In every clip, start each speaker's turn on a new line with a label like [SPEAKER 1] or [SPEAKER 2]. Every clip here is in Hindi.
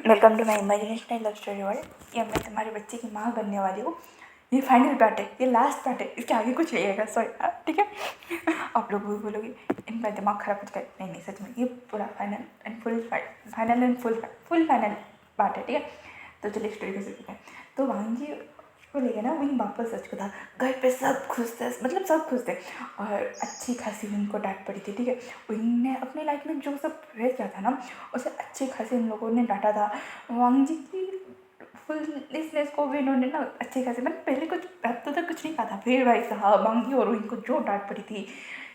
[SPEAKER 1] Welcome to my imaginational love story world. ये मैं तुम्हारे बच्चे की माँ बनने वाली हूँ। ये फाइनल पार्ट है, ये लास्ट पार्ट है, इसके आगे कुछ नहीं आएगा। सॉरी, ठीक है। आप लोग भी बोलोगे इनका दिमाग खराब हो चुका है। नहीं नहीं, सच में ये पूरा final and full final part है, ठीक है। तो चलिए स्टोरी को शुरू करें। तो भांजी को लेके ना वहीं वापस सच को था। घर पे सब खुश थे, मतलब सब खुश थे, और अच्छी खासी उनको डांट पड़ी थी, ठीक है। उनने अपनी लाइफ में जो सब फेस किया था ना, उसे अच्छे खासे इन लोगों ने डांटा था। वांग जी की फुलनेस को भी इन्होंने ना अच्छे खासे, मतलब पहले कुछ हफ्तों तक कुछ नहीं कहा था, फिर भाई साहब वांगी और इनको जो डांट पड़ी थी,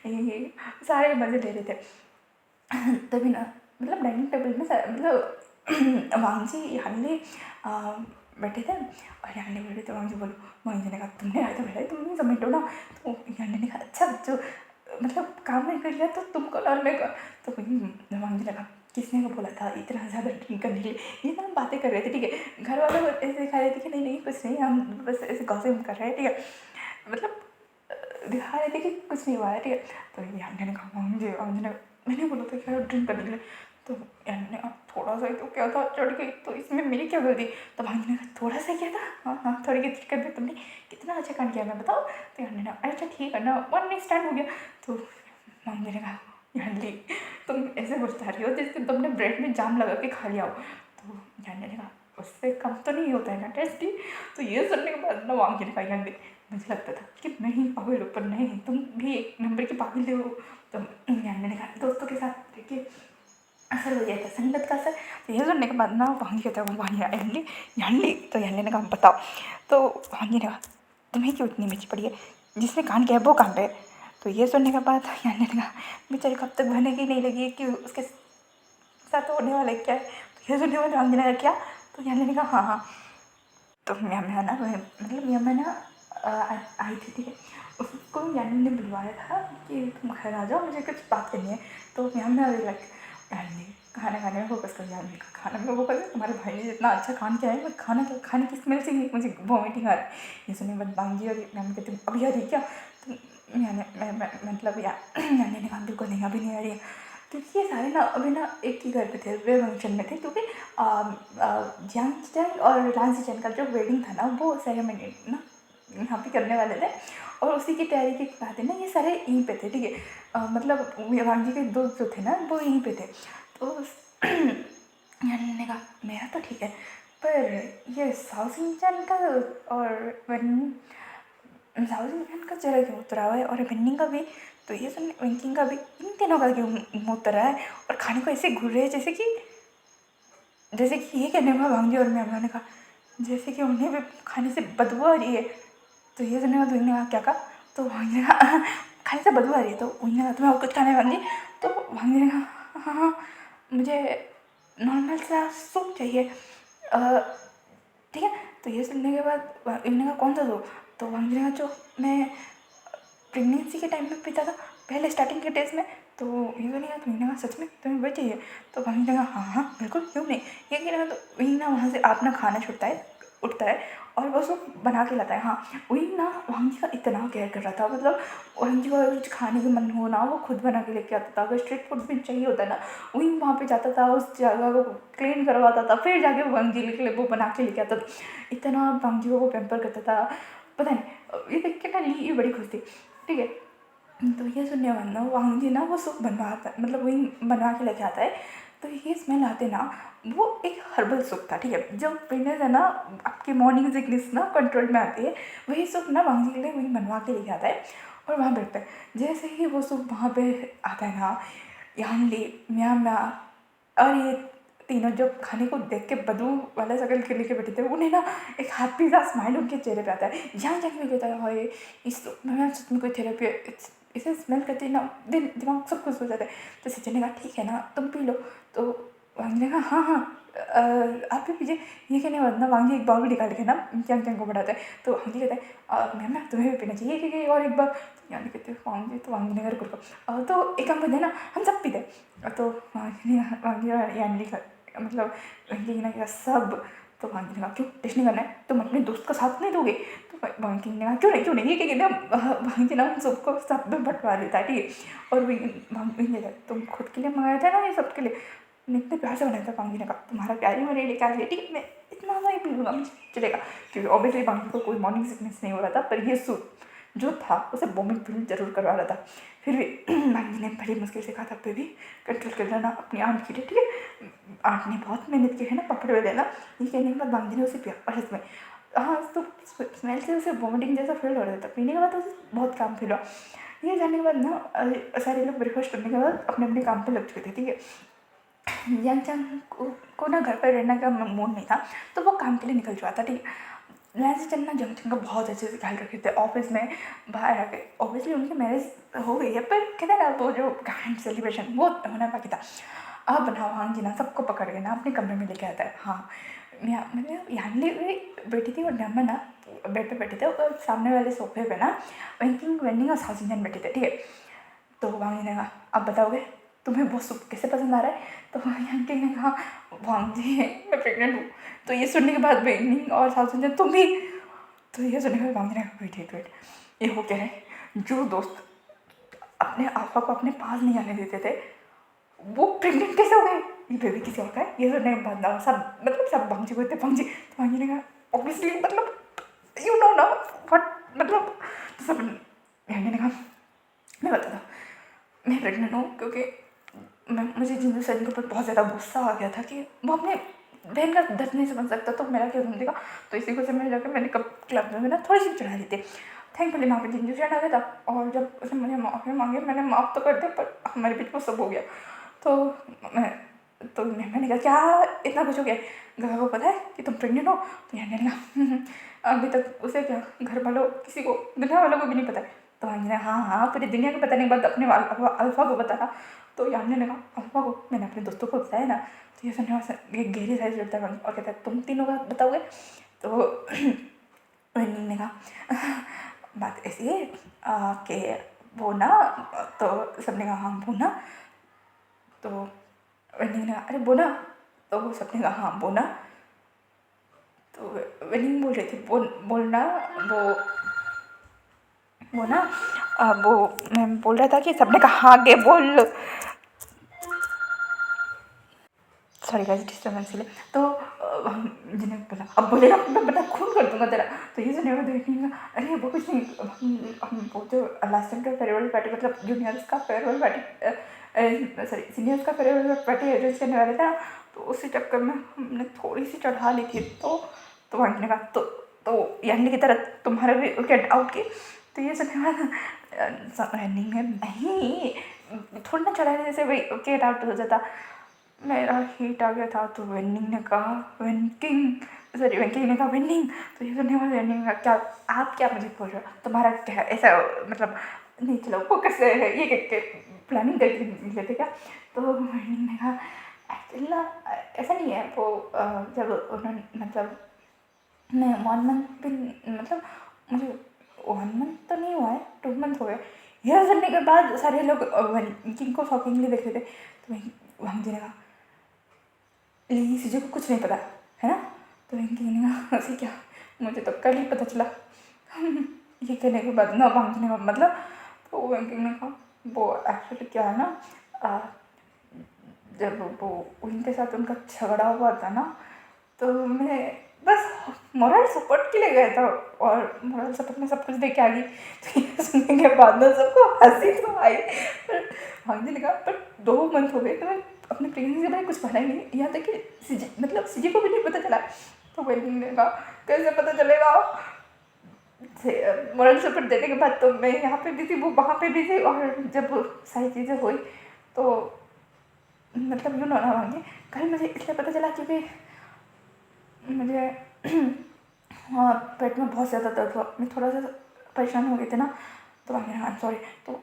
[SPEAKER 1] ये सारे मज़े ले रहे थे। तभी ना मतलब डाइनिंग टेबल में मतलब वांग जी हमने बैठे थे, और यहाँ बैठे थे। वांग जी बोलो, वांग जी ने कहा तुमने आया था बेटा, तुम समेटो ना। तो यहाँ ने कहा अच्छा बच्चों, मतलब काम नहीं कर लिया तो तुमको लड़ने का। तो वांग जी ने कहा किसने को बोला था इतना ज़्यादा ड्रिंक करने के लिए। ये ना हम बातें कर रहे थे, ठीक है। घर वालों को ऐसे दिखा रहे थे कि नहीं नहीं कुछ नहीं, हम बस ऐसे गॉसिप कर रहे हैं, ठीक है। मतलब दिखा रहे थे कि कुछ नहीं हुआ है, ठीक है। तो यान्ने ने कहा वांग जी ने, मैंने बोला था क्या ड्रिंक करने के लिए। तो यान्ने ने कहा थोड़ा सा ही तो क्या था, चढ़ गई तो इसमें मेरी क्या गलती। तो वांग जी ने कहा थोड़ा सा किया था, हाँ हाँ थोड़ी गलती कर दी तुमने, कितना अच्छा काम किया मैं बताओ। तो यान्ने ने अच्छा ठीक है ना, वन नेक्स्ट टाइम हो गया। तो वांग जी ने कहा यान्ने तुम ऐसे गुस्सा रही हो जैसे तुमने ब्रेड में जाम लगा के खा लिया हो। तो यान्ने ने कहा उससे कम तो नहीं होता है ना टेस्टी। तो ये सुनने के बाद ना वांग जी ने कहा यान्ने, मुझे लगता था कि मैं ही पागल हूँ, पर नहीं तुम भी एक नंबर की पागल हो। तो यान्ने ने कहा दोस्तों के साथ देखिए असर हो गया था, संगत का असर। तो ये सुनने के बाद ना वांग कहता है वांग यान्ने, तो यान्ने ने कहा बताओ। तो वांग ने कहा तुम्हें क्यों इतनी मिर्ची पड़ी है, जिसने कान किया है वो कहाँ पे है। तो ये सुनने के बाद यान्ने ने कहा बेचारी कब तक बनेगी, नहीं लगी कि उसके साथ होने वाला क्या है। तो ये सुनने के बाद वांग ने कहा क्या। तो यान्ने ने कहा हाँ हाँ। तो मैं ना मतलब मैं ना आई थी, ठीक है। उसको यानी ने बुलवाया था कि तुम घर आ जाओ, मुझे कुछ बात करनी है। तो मैम ने अभी लाइक यानी खाना खाने में फोकस कर, यानी खाना में फोकस, तुम्हारे भाई ने जितना अच्छा खाना किया है, मैं खाने की स्मेल से ही मुझे वॉमिटिंग आ रही है। ये सुनने के बाद बांगी और मैम कहते अभी आ रही क्या। तो मैं मतलब यानी ने कहा बिल्कुल नहीं अभी नहीं आ रही है। क्योंकि ये सारे ना अभी ना एक ही घर पे थे, वे फंक्शन में थे, क्योंकि जियांग चैन और लांसी चैन का जो वेडिंग था ना वो सेरेमनी ना यहाँ पे करने वाले थे, और उसी की तैयारी के बाद है ना ये सारे यहीं पे थे, ठीक है। मतलब वांग जी के दोस्त जो थे ना वो यहीं पे थे। तो यानी ने कहा मेरा तो ठीक है, पर ये साउथ इंडियन का और साउथ इंडियन का जरा क्यों उतरा हुआ है, और विनिंग का भी। तो ये सुन विंकिंग का भी, इन तीनों का क्यों मुँह उतरा है, और खाने को ऐसे घूर रहे हैं जैसे कि ये कहने में भांगी और मैं ने कहा जैसे कि उन्हें भी खाने से बदबू आ रही है। तो ये सुनने में ने कहा क्या कहा। तो भांगी ने कहा खाने से बदबू आ रही है। तो उन्होंने कहा तुम्हें और कुछ खाने भांगी। तो भांगी ने कहा हाँ हाँ मुझे नॉर्मल सा सूप चाहिए, ठीक है। तो ये सुनने के बाद इन्होंने कहा कौन सा सूप। तो भांगी ने कहा जो मैं प्रेगनेंसी के टाइम में पीता था, पहले स्टार्टिंग के डेज में। तो ये नहीं कहा तुमने कहा सच में तुम्हें वही चाहिए। तो वहीं ने कहा हाँ हाँ बिल्कुल क्यों नहीं। ये कह रहा तो वहीं ना वहाँ से आप ना खाना छुटता है उठता है, और वो सब बना के लाता है। हाँ वही ना वहाँ जी का इतना केयर कर रहा था, मतलब वहाँ जी को अगर कुछ खाने का मन हो ना वो खुद बना के लेके आता था। अगर स्ट्रीट फूड भी चाहिए होता ना वहीं वहाँ पे जाता था, उस जगह को क्लीन करवाता था, फिर जाके वहाँ जी के लिए वो बना के लेके आता था। इतना वहाँ जी को वो पैम्पर करता था, पता नहीं। ये देख के ना ली बड़ी खुश थी, ठीक है। तो ये सुनने वाला ना वांग जी ना वो सूप बनवाता, मतलब वही बनवा के लेके आता है। तो ये स्मेल आते ना वो एक हर्बल सूप था, ठीक है। जो पीने से ना आपकी मॉर्निंग सिकनेस ना कंट्रोल में आती है, वही सूप ना वांग जी के लिए वही बनवा के लेके आता है, और वहाँ बैठता है। जैसे ही वो सूप वहाँ पे आता है ना यहाँ ले म्या, और ये तीनों जो खाने को देख के बदबू वाला शक्ल के लेके बैठे थे, उन्हें ना एक हैप्पी सा स्माइल उनके चेहरे पे आता है। यहाँ जाके भी कहता है हाय इस मैं सच में कोई थेरेपी है, इसे स्मेल करते ही ना दिमाग सब खुश हो जाता है। तो सचिन ने कहा ठीक है ना तुम पी लो। तो वांगी ने कहा हाँ हाँ आप भी पीजिए। ये कहने बाद ना वांगी एक बाउल निकाल के ना चंग चंग को बढ़ाता है। तो वांगी कहता है मैम तुम्हें भी पीना चाहिए क्योंकि और एक बार। यानी कहते हैं वांगी, तो वांगी ने घर को तो एक काम करते हैं ना हम सब पीते। तो वांगी यानी मतलब वांगी ने कहा सब। तो वांगी ने कहा क्यों टेस्ट नहीं करना है, तुम अपने दोस्त का साथ नहीं दोगे। तो वांगी ने कहा क्यों नहीं ये क्या कहते हैं। वांगी ना उन सबको सब में बंटवा लेता है, ठीक है। और वही तुम खुद के लिए मंगाया था ना ये सबके लिए, मैंने इतने प्यार से बनाया था। बांगी ने कहा तुम्हारा प्यार ही मेरे लिए क्या है, ठीक है मैं इतना सा ही पी लूँगा मुझे चलेगा, क्योंकि ऑब्वियसली बांगी को कोई मॉर्निंग सिकनेस नहीं हो रहा था, पर ये सूप जो था उसे वॉमिट फील जरूर करवा रहा था। फिर भी बांगी ने बड़ी मुश्किल से कहा था बेबी कंट्रोल कर लेना अपनी आंट के लिए, ठीक है आंट ने बहुत मेहनत की है ना, पकड़ में लेना। ये कहने के बाद बांगी ने उसे पिया और इसमें हाँ तो स्मेल से उसे वॉमिटिंग जैसा फील हो रहा था, पीने के बाद उसे बहुत काम फील हुआ। ये जाने के बाद ना सारे लोग ब्रेकफास्ट करने के बाद अपने अपने काम पे लग चुके थे, ठीक है। यांगचंग को ना घर पर रहने का मूड नहीं था, तो वो काम के लिए निकल चुका था, ठीक है। लैंसचन ना जंगचंग का बहुत अच्छे से ख्याल रखे थे, ऑफिस में बाहर आके। ऑब्वियसली उनकी मैरिज हो गई है, पर कहते ना वो जो ग्रैंड सेलिब्रेशन वो होना बाकी था। अब ना वांग जी ना सबको पकड़ के ना अपने कमरे में लेके आता है। हाँ मतलब यानी बैठी थी और नम्मा ना बेड पे बैठे थे और सामने वाले सोफे पे ना वेंकिंग वेंडिंग और साउजिंजन बैठे थे, ठीक है। तो वांग जी ने कहा अब बताओगे तुम्हें वो सूप कैसे पसंद आ रहा है। तो आंटी ने कहा वांग जी मैं प्रेग्नेंट हूँ। तो ये सुनने के बाद वेंडिंग और साउजिंजन तुम भी। तो ये सुनने के बाद वांग जी ने कहा वेट ये हो क्या है, जो दोस्त अपने आपा को अपने पास नहीं आने देते थे वो प्रेग्नेंट कैसे हो गए, ये बेबी किसी और का है। ये सुनने के बाद ना सब मतलब सब भांजी को भांजी। तो भांजी ने कहा ऑब्वियसली मतलब यू नो ना व्हाट मतलब। तो सब भांजी ने कहा मैं बताता हूँ मैं प्रेग्नेंट हूँ क्योंकि मुझे जिंदू सैन के ऊपर बहुत ज़्यादा गुस्सा आ गया था कि वो अपने बहन का दर्द नहीं समझ सकता, तो मेरा क्या समझेगा। तो इसी को समझ जाकर मैंने कब क्लब में ना थोड़ी सी चढ़ा ली थी। थैंकफुली वहाँ पे जिंदू सैन आ गया था और जब उसने मुझे माफ़ी मांगी मैंने माफ़ तो कर दिया, पर हमारे बीच वो सब हो गया। तो मैंने कहा क्या इतना कुछ हो गया, घर को पता है कि तुम प्रेग्नेंट हो। तो यानी ने कहा अभी तक उसे क्या घर वालों किसी को दुनिया वालों को भी नहीं पता है। तो यानी ने हाँ पूरी दुनिया को बताने के बाद अपने अल्फा को बताना। तो यानी ने कहा अल्फा को मैंने अपने दोस्तों को बताया ना। तो ये सुनने वाला एक गहरी साइज चढ़ता है और कहता है तुम तीनों का बताओगे। तो ने कहा बात ऐसी है कि वो ना, तो सबने कहा हाँ वो ना। तो वेनिंग ने कहा अरे बोना। तो वो सबने कहा हाँ बोना। तो वेनिंग बोल रही थी बोलना वो ना वो मैं बोल रहा था कि सबने कहा हाँ गे बोल। सॉरी गाइस डिस्टर्बेंस के लिए। तो जिन्हें बोला अब बोलेगा मैं बता खून कर दूंगा तेरा। तो ये सुने देखने अरे वो कुछ नहीं हम वो जो लास्ट टाइम का फेयरवेल पार्टी मतलब जूनियर्स का फेयरवेल पार्टी सॉरी सीनियर्स का फेयरवेल पार्टी अरेंज करने वाले थे ना, तो उसी चक्कर में हमने थोड़ी सी चढ़ा ली थी। तो वहीं ने कहा तो यानी की तरह तुम्हारा भी क्या डाउट की। तो ये सुनने वाला रनिंग में नहीं थोड़ा ना चढ़ाने जैसे भाई ओके डाउट हो जाता। मेरा हीट आ गया था। तो वेनिंग ने कहा वेंकिंग ने कहा वेनिंग। तो ये सुनने वाले वेनिंग ने कहा क्या आप क्या मुझे पूछ रहे हो, तुम्हारा क्या ऐसा मतलब नहीं चलो वो कैसे है ये करके प्लानिंग करके लेते क्या। तो वेनिंग ने कहा एक्चुअली ना ऐसा नहीं है वो जब उन्होंने मतलब मैं 1 मंथ भी मतलब मुझे 1 मंथ तो नहीं हुआ है 2 मंथ हो गए। यह सुनने के बाद सारे लोग वेंकिंग को शॉकिंगली देख रहे थे। तो वहीं जी ने कहा सीजे को कुछ नहीं पता है ना। तो वेंकी ने कहा ऐसे क्या मुझे तो कल ही पता चला। ये कहने के बाद ना भांजने का मतलब। तो वेंकी ने कहा वो एक्चुअली क्या है ना जब वो उनके साथ उनका झगड़ा हुआ था ना, तो मैं बस मोरल सपोर्ट के लिए गया था और मोरल सपोर्ट में सब कुछ देख के आ गई। तो ये सुनने के बाद ना सबको हंसी तो आई, पर भांजी ने कहा पर 2 मंथ हो गए तो मैं अपने प्रेगनेंसी के बारे में कुछ पता ही नहीं, यहाँ तक कि सीजे मतलब सीजे को भी नहीं पता चला। तो वेनिंग ने कहा कैसे पता चलेगा, मोरल सपोर्ट देने के बाद तो मैं यहाँ पे भी थी वो वहाँ पे भी थी और जब सारी चीज़ें हुई तो मतलब यूँ ना भांजी कल मुझे इसलिए पता चला क्योंकि मुझे हाँ पेट में बहुत ज़्यादा दर्द हुआ, मैं थोड़ा सा परेशान हो गई थी ना। तो आई एम सॉरी। तो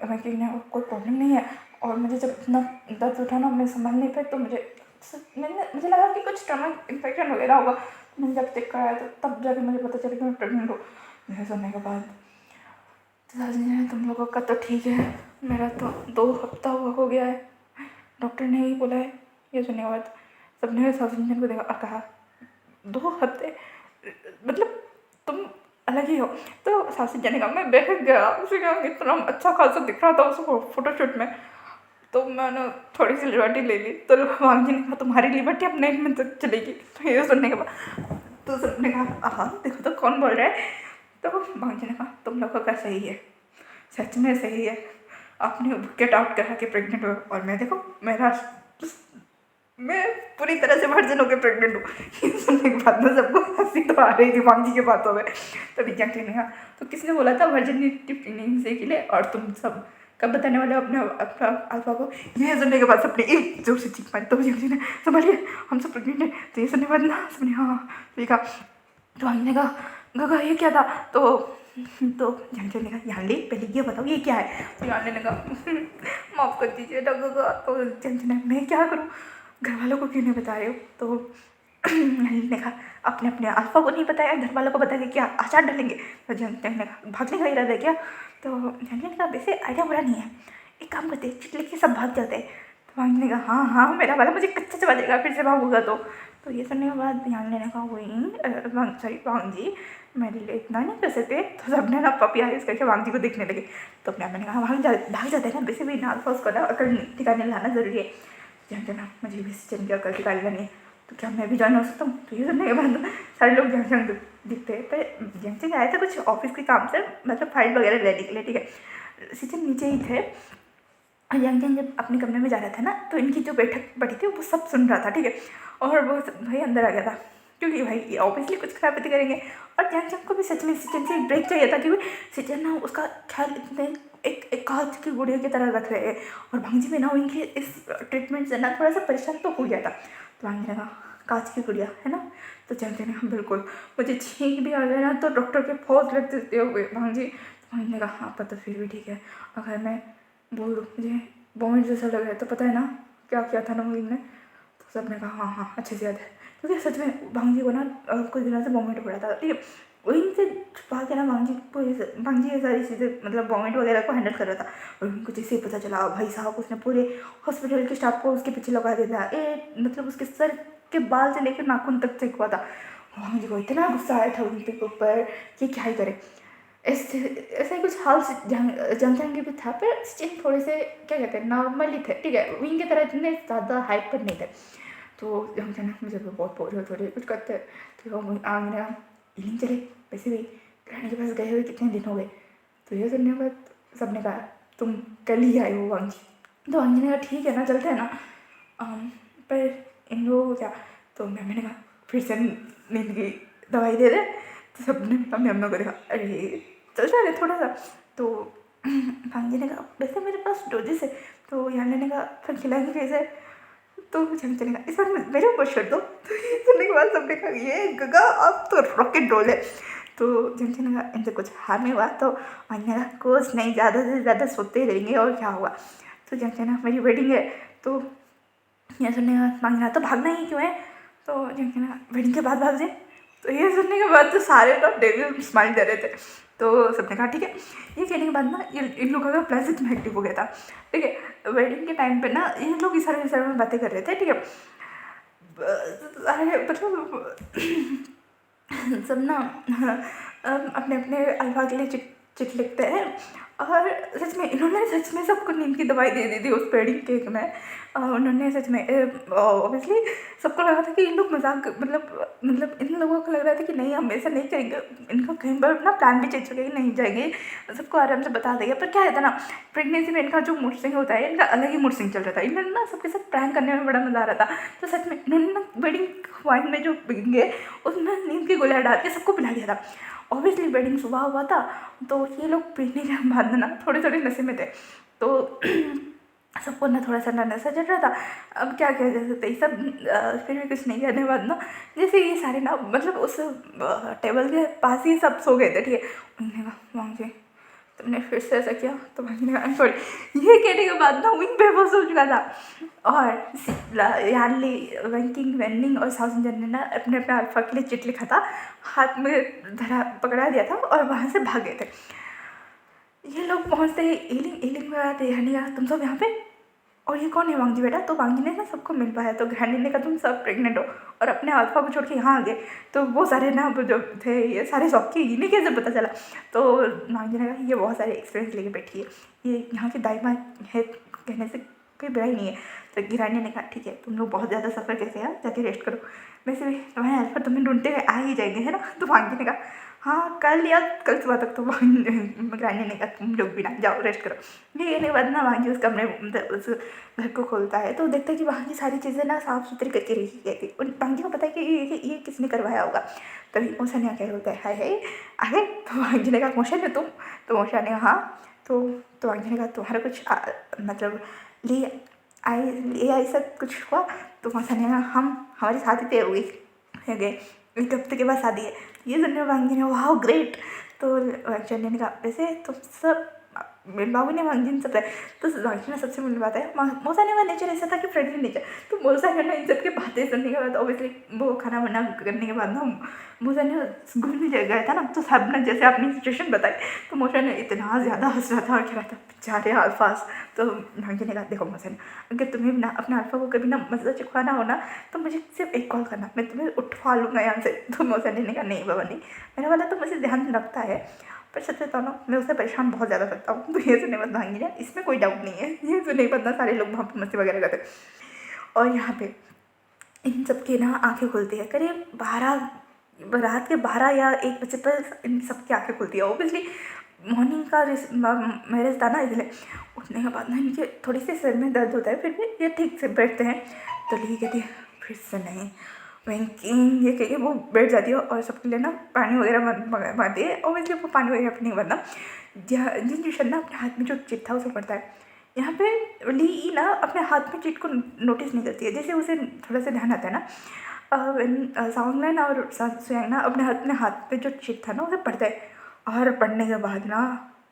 [SPEAKER 1] मैं कोई प्रॉब्लम नहीं है और मुझे जब इतना दर्द उठा ना मैं संभाल नहीं पाई, तो मुझे लगा कि कुछ स्टमक इन्फेक्शन वगैरह होगा। मैंने जब चेक कराया तो तब जाके मुझे पता चला कि मैं प्रेग्नेंट हूँ। यह सुनने के बाद तो तुम लोगों का तो ठीक है, मेरा तो 2 हफ्ता हो गया है, डॉक्टर ने ही बोला है। ये सुनने के बाद सबने साउथ को देखा और कहा 2 हफ्ते मतलब तुम अलग ही हो। तो साउथ इंडियन का मैं बहक गया, उसे क्या इतना अच्छा खासा दिख रहा था उस फोटोशूट में। तो मैंने थोड़ी सी लिबर्टी ले ली। तो वांग जी ने कहा तुम्हारी लिबर्टी अब 9 मंथ तक चलेगी। तो ये सुनने के बाद तो सबने कहा हाँ देखो तो कौन बोल रहा है। तो वांग जी ने कहा तुम लोगों का सही है, सच में सही है, आपने गेट आउट करा के प्रेग्नेंट हो। और मैं देखो मैं पूरी तरह से वर्जिन होकर प्रेग्नेंट हूँ। ये सुनने के बाद में सबको हंसी तो आ रही थी वांग जी की बातों में। तभी जाके ने कहा तो किसने बोला था वर्जिनिटी प्रेगनेंसी के लिए, और तुम सब कब बताने वाले हो अपने अपना अल्फा को। ये सुनने के बाद सबने एक जोर से चीख मारी। तो जी ने संभालिए हम सब प्रेग्नेंट है। तो ये सुनने के बाद ना सबने हाँ ठीक है। तो वांग ने कहा गगा ये क्या था। तो जानते ने कहा यान ले पहले ये बताओ ये क्या है। तो यान ने कहा माफ़ कर दीजिए गगा। तो जानते ने मैं क्या करूँ, घर वालों को क्यों नहीं बता रहे हो। तो ने कहा अपने अपने अल्फा को नहीं बताया, घर वालों को बता के क्या आचार डालेंगे। तो जानते ने कहा भागने का इरादा है क्या। तो जानते ने कहा वैसे आइडिया बुरा नहीं है, एक काम करते चिट लेके सब भाग जाते हैं। तो वांग ने कहा हाँ मेरा वाला मुझे कच्चा चबा देगा फिर से भागूंगा। तो ये सुनने के बाद यान ने कहा वही वांग जी मेरे लिए इतना नहीं कर सकते। तो सबने ना पपी आइज करके वांग जी को देखने लगे। तो अपने मैंने कहा भाग जाते हैं ना, वैसे भी ना अल्फा उसको ना अकल ठिकाने लाना ज़रूरी है। जानते ना मुझे भी सिचन की अकल ठिकाने लानी है, तो क्या मैं भी ज्वाइन हो सकता हूँ। तो ये सुनने के बाद सारे लोग जंग दिखते हैं। पर जंग आया था कुछ ऑफिस के काम से, मतलब फाइल वगैरह लेने के लिए, ठीक है। सिचन नीचे ही थे। यंग जब अपने कमरे में जा रहा था ना, तो इनकी जो बैठक पड़ी थी वो सब सुन रहा था, ठीक है। और वो भाई अंदर आ गया था, क्योंकि भाई ये ऑब्वियसली कुछ खराबी करेंगे। और जंग को भी सच में सिचन से एक ब्रेक चाहिए था, क्योंकि सिचन ना उसका ख्याल इतने एक कांच की गुड़िया की तरह रख रहे हैं। और भांजी भी ना इनके इस ट्रीटमेंट से ना थोड़ा सा परेशान तो हो गया था। तो भांजी ने कहा कांच की गुड़िया है ना। तो जानते ने कहा बिल्कुल, मुझे छींक भी आ जाए ना तो डॉक्टर के फौज लग देते हुए भांजी। तो भांजी ने कहा हाँ पर तो फिर भी ठीक है, अगर मैं बोल दूँ मुझे वॉमिट जैसा लग रहा है तो पता है ना क्या किया था ना मूविंग ने। तो सब ने कहा हाँ अच्छे से याद है, क्योंकि सच में भांजी को ना कुछ दिनों से वॉमिट हो रहा था, ठीक है। वहीं से छुपा के ना भांजी ये सारी चीज़ें मतलब वॉमिट वगैरह को हैंडल कर रहा था। और उनको जैसे ही पता चला भाई साहब उसने पूरे हॉस्पिटल के स्टाफ को उसके पीछे लगा दिया था। मतलब उसके सर के बाल से लेकर नाखून तक चेक हुआ था। भांजी को इतना गुस्सा आया था उनके ऊपर कि क्या ही करे। ऐसे ऐसा कुछ हाल जंग भी था, पर स्टिल थोड़े से क्या कहते हैं नॉर्मली थे, ठीक है। विंग की तरह इतने ज़्यादा हाइप पर नहीं थे। तो जंग मुझे बहुत बोर हो थोड़े कुछ करते हैं, तो आगे इलिंग चले। वैसे भी ग्रहणी के पास गए हुए कितने दिन हो गए। तो ये सुनने के बाद सब ने कहा तुम कल ही आए हो वांग जी। तो वांग जी ने कहा ठीक है ना चलते हैं ना। पर इन लोगों को क्या। तो मैंने कहा फिर से नींद की दवाई दे दे। तो सबने अपने अम्मा को देखा अरे चल रहा है थोड़ा सा। तो वांग जी ने कहा वैसे मेरे पास डोजेस है। तो यान ने कहा फिर खिलाएंगे कैसे। तो जंग चलेगा इस बार मेरे ऊपर छोड़ दो। तो ये सुनने के बाद सबने कहा ये गगा अब तो रॉकेट रोल है। तो जंग चलेगा इनसे कुछ हार नहीं हुआ। तो वांग ने कहा कुछ नहीं, ज़्यादा से ज़्यादा सोते ही रहेंगे और क्या हुआ। तो जंग चलेगा मेरी वेडिंग है। तो ये सुनने के बाद मांगना तो भागना ही क्यों है। तो जंग चलेगा वेडिंग के बाद भाग जाए। तो ये सुनने के बाद तो सारे लोग डेविल स्माइल दे रहे थे। तो सबने कहा ठीक है। ये कहने के बाद ना इन लोगों का प्लान सच में एक्टिव हो गया था, ठीक है। वेडिंग के टाइम पे ना ये लोग इस सारे में बातें कर रहे थे, ठीक है। मतलब सब ना अपने अपने अल्फा के लिए चिट लिखते हैं। और सच में इन्होंने सच में सबको नींद की दवाई दे दी थी उस वेडिंग केक में। उन्होंने सच में ऑब्वियसली सबको लगा था कि इन लोग मजाक मतलब इन लोगों को लग रहा था कि नहीं हम ऐसा नहीं करेंगे, इनका कहीं पर अपना प्लान भी चेंज करके नहीं जाएंगे, सबको आराम से बता देंगे। पर क्या है था ना प्रेगनेंसी में इनका जो मूड स्विंग होता है, इनका अलग ही मूड स्विंग चल रहा था। इन्होंने ना सबके साथ प्रैंक करने में बड़ा मज़ा आ रहा था। तो सच में इन्होंने ना वेडिंग वाइन में जो पिएंगे उसमें नींद की गोलियाँ डाल के सबको पिला दिया था। ऑब्वियसली वेडिंग सुबह हुआ था, तो ये लोग पीने के बाद ना थोड़े थोड़े नशे में थे। तो सबको ना थोड़ा सा ना नशा चढ़ रहा था। अब क्या किया जा सकता है सब फिर भी कुछ नहीं करने के बाद ना जैसे ये सारे ना मतलब उस टेबल के पास ही सब सो गए थे, ठीक है। उन्होंने कहा वांग जी तुमने फिर से ऐसा किया। तो वांग जी ने कहा सॉरी। ये कहने के बाद ना विंग बेहोश हो चुका था। और यानली वैंकिंग वेनिंग और साउथ इंडियन ने ना अपने अपने अल्फा के लिए चिट लिखा था, हाथ में धरा पकड़ा दिया था और वहाँ से भाग गए थे। ये लोग पहुँचते ही एलिंग में आते हनी कहा तुम सब यहाँ पे, और ये कौन है वांग जी बेटा। तो वांग जी ने ना सबको मिल पाया। तो ग्रहणी ने कहा तुम सब प्रेग्नेंट हो और अपने अल्फा को छोड़ के यहाँ आ गए। तो वो सारे ना वो जो थे ये सारे शौक के इन्हें कैसे पता चला। तो वांग जी ने कहा ये बहुत सारे एक्सपीरियंस लेके बैठी है, ये यहाँ की दाई माँ है कहने से कोई बुराई नहीं है। तो गिरानी ने कहा ठीक है, तुम लोग बहुत ज़्यादा सफ़र करके यार, जाके रेस्ट करो, वैसे भी तुम्हारे हेल्पर तुम्हें ढूंढते हुए आ ही जाएंगे, है ना। तो वांगी ने कहा हाँ कल या कल सुबह तक। तो रानी ने कहा तुम लोग भी ना जाओ, रेस्ट करो। ये कहने के बाद ना वांगी उस कमरे उस घर को खोलता है तो देखता है कि वहाँ की सारी चीज़ें ना साफ़ सुथरी करके रखी गई थी। उन वांगी को पता है कि ये किसने करवाया होगा। तभी मौसा ने क्या बोलता है हाय हाय आगे। तो वांगी ने कहा मौसा ने तुम। तो मौसा ने कहा हाँ। तो वांगी ने कहा तुम्हारा कुछ मतलब ले आई सब कुछ हुआ। तो मौसा ने कहा हमारी शादी तय हो गई, एक हफ्ते के बाद शादी है। ये सुनने वांगी ने वाह ग्रेट। तो वांगी ने कहा वैसे तो सब बाबू ने वांगी ने सब तो वांगी ने सबसे मिलवाता है। मौसा ने का नेचर ऐसा था कि फ्रेंडली नेचर। तो मौसा ने इन सबकी बातें सुनने के बाद ऑब्वियसली वो खाना वाना करने के बाद ना मौसा ने घूमने गया था ना, तो सब ने जैसे अपनी सिचुएशन बताई। तो मौसा ने इतना ज़्यादा हंस रहा था और कह रहा था बेचारे अल्फाज। तो वांगी ने कहा देखो मौसा ने, अगर तुम्हें ना अपने अल्फा को कभी ना मज़ा चखवाना हो ना तो मुझे सिर्फ एक कॉल करना, मैं तुम्हें उठवा लूँगा यहाँ से। तो मौसा ने कहा नहीं बाबा नहीं, मेरा वाला तो मुझे ध्यान रखता है पर सच बताओ ना मैं उसे परेशान बहुत ज़्यादा करता हूँ। तो ये सुनने बाद भांगी ना इसमें कोई डाउट नहीं है, ये सुनने के बाद ना सारे लोग वहाँ पर मस्ती वगैरह करते। और यहाँ पे इन सब की ना आँखें खुलती है करीब 12 रात के 12 या 1 बजे पर इन सब की आँखें खुलती है। ओबियसली मॉर्निंग का मैरिज था ना, इसलिए उठने के बाद ना इनके थोड़ी सी सिर में दर्द होता है, फिर भी ये ठीक से बैठते हैं। तो ली कहती है फिर से नहीं वैंकिंग, ये कहिए वो बैठ जाती है और सबके लिए ना पानी वगैरह मंगाती है। ओबियसली वो पानी वगैरह पीने के बाद ना जिन ना अपने हाथ में जो चिट था उसे पड़ता है। यहाँ पे ली ना अपने हाथ में चिट को नोटिस नहीं करती है, जैसे उसे थोड़ा सा ध्यान आता है ना। सांगलाइन और सुयांग ना अपने हाथ पे जो चिट था ना उसे पढ़ता है। और पढ़ने के बाद ना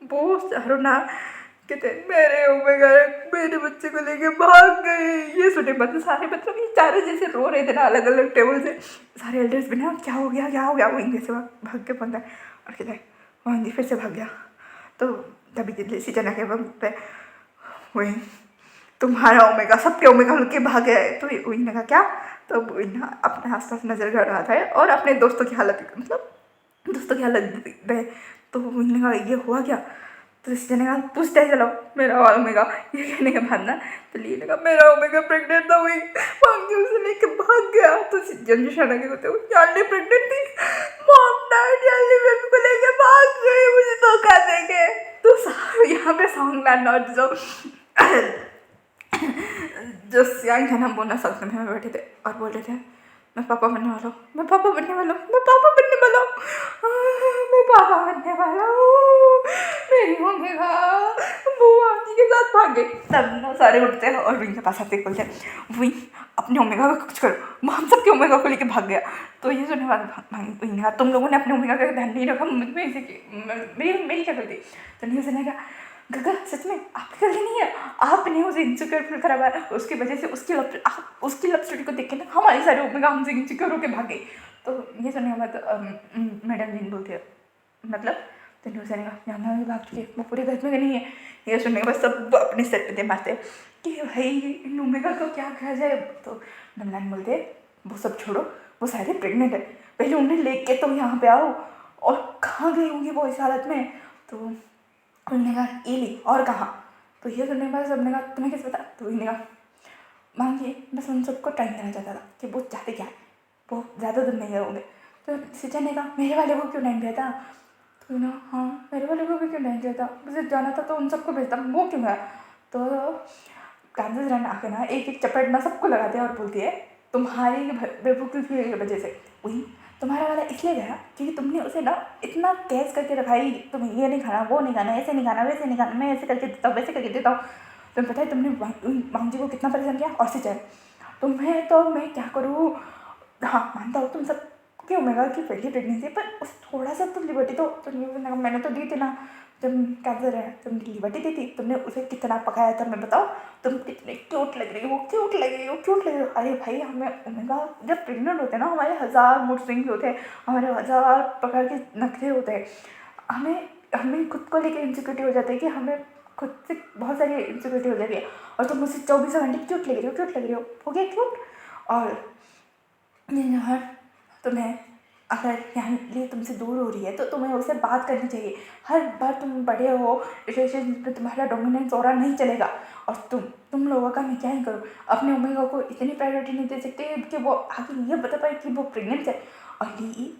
[SPEAKER 1] वो सारों ना कहते मेरे ओमेगा मेरे बच्चे को लेके भाग गए। ये सुने मतलब सारे मतलब ये चारों जैसे रो रहे थे ना अलग अलग टेबल से, सारे एल्डर्स भी ना क्या हो गया वो इनके से भाग के पहुँचा और कहता है वहाँ फिर से भाग गया। तो तभी दिल्ली से जना के वक्त वही तुम्हारा ओमेगा सबके ओमेगा के भाग गया है। तो वही ने कहा क्या। तो वही ना अपने आसपास नजर कर रहा था और अपने दोस्तों की हालत मतलब दोस्तों की हालत रहे। तो वही ने कहा ये हुआ क्या। तो इस जने कहा पूछते ही चलो मेरा ओमेगा। ये कहने के बाद ना तो लिए ने कहा मेरा ओमेगा प्रेग्नेंट था, वही वांगी उसे लेके भाग गया। तो जनजुशाना के होते यानी प्रेग्नेंट थी, मॉम डैड यानी बेबी को लेके भाग गए मुझे धोखा देके। तो यहाँ पे सॉन्ग नॉट जो सियांग है ना वो ना सपने में बैठे थे और बोल रहे थे मैं पापा बनने वाला हूँ, मैं पापा बनने वाला हूँ, मैं पापा बनने वाला हूँ, मैं पापा बनने वाला हूँ, मेरी होंगेगा। वो आंटी के साथ भागे। तब ना सारे उठते हैं और विंग के पास आते बोलते हैं विंग अपने ओमेगा को कुछ करो, वो हम सबके ओमेगा को लेके भाग गया। तो ये सुनने वाला तुम लोगों ने अपने ओमेगा का ध्यान नहीं रखा, मुझ में इसे मेरी क्या गलती। तो नहीं सुनेगा गगा सच में आपकी गलती नहीं है, आपने उसे इनसिक्योर फील कराया, उसकी वजह से उसकी लव स्टोरी को देख के ना हमारी सारी ओमेगा हमसे इनसिक्योर होकर भाग गई। तो ये सुनने के बाद मैडम जी बोलती है मतलब तो न्यूज़ ने कहा यहाँ भाग चुकी है, वो पूरे घर में नहीं है। ये सुनने के बाद सब अपने सेट पे दे मारते हैं कि भाई इन ओमेगा को क्या कहा जाए। तो नमलान बोलते वो सब छोड़ो, वो शायद प्रेग्नेंट है, पहले उन्हें लेके तो यहाँ पे आओ। और कहाँ गई होंगी वो इस हालत में। तो उन्होंने कहा एली और कहाँ। तो ये सुनने के बाद सबने कहा तुम्हें कैसे पता। तो उन्होंने कहा मांगिए बस उन सबको टाइम देना चाहता था कि वो चाहते क्या है, वो ज़्यादा दूर नहीं गए होंगे। तो सिचा ने कहा मेरे वाले को क्यों टाइम दिया था। तो ना हाँ मेरे वाले को भी क्यों टाइम दिया था, मुझे जाना था तो उन सबको भेजता, वो क्यों गया। तो कांजस रन आके ना एक चपेट ना सबको लगाते हैं और बोलती है तुम्हारी बेवकूफ़ी की वजह से वही तुम्हारा वाला इसलिए गया क्योंकि तुमने उसे ना इतना कैस करके रखा है तुम्हें ये नहीं खाना वो नहीं खाना ऐसे नहीं खाना वैसे नहीं खाना, मैं ऐसे करके देता हूँ वैसे करके देता हूँ। तुम्हें पता है तुमने मांझी को कितना परेशान किया और सिंचाई तुम्हें। तो मैं क्या करूँ, हाँ मानता हूँ तुम सब क्यों ओमेगा की पहली प्रेगनेंसी पर उस थोड़ा सा तुम लिबर्टी तो मैंने तो दी थी ना, जब कैंसर है तुमने लिबर्टी दी थी, तुमने उसे कितना पकाया था मैं बताओ, तुम कितने क्यूट लग रही हो क्यूट लग रही हो क्यूट लग रही हो। अरे भाई हमें ओमेगा जब प्रेग्नेंट होते हैं ना हमारे 1000 मूड स्विंग्स होते हैं, हमारे 1000 प्रकार के नखरे होते हैं, हमें खुद को लेकर इनसिक्योरिटी हो जाता है कि हमें खुद से बहुत सारी इनसिक्योरिटी हो जाती है। और तुम मुझसे 24 घंटे क्यूट लग रही हो हो गया क्यूट। और तुम्हें अगर यहाँ ये तुमसे दूर हो रही है तो तुम्हें उससे बात करनी चाहिए। हर बार तुम बड़े हो, रिलेशनशिप में तुम्हारा डोमिनेंस हो रहा नहीं चलेगा। और तुम लोगों का मैं क्या ही करूँ, अपने ओमेगा को इतनी प्रायोरिटी नहीं दे सकते कि वो आगे ये बता पाए कि वो प्रेग्नेंट है। और ये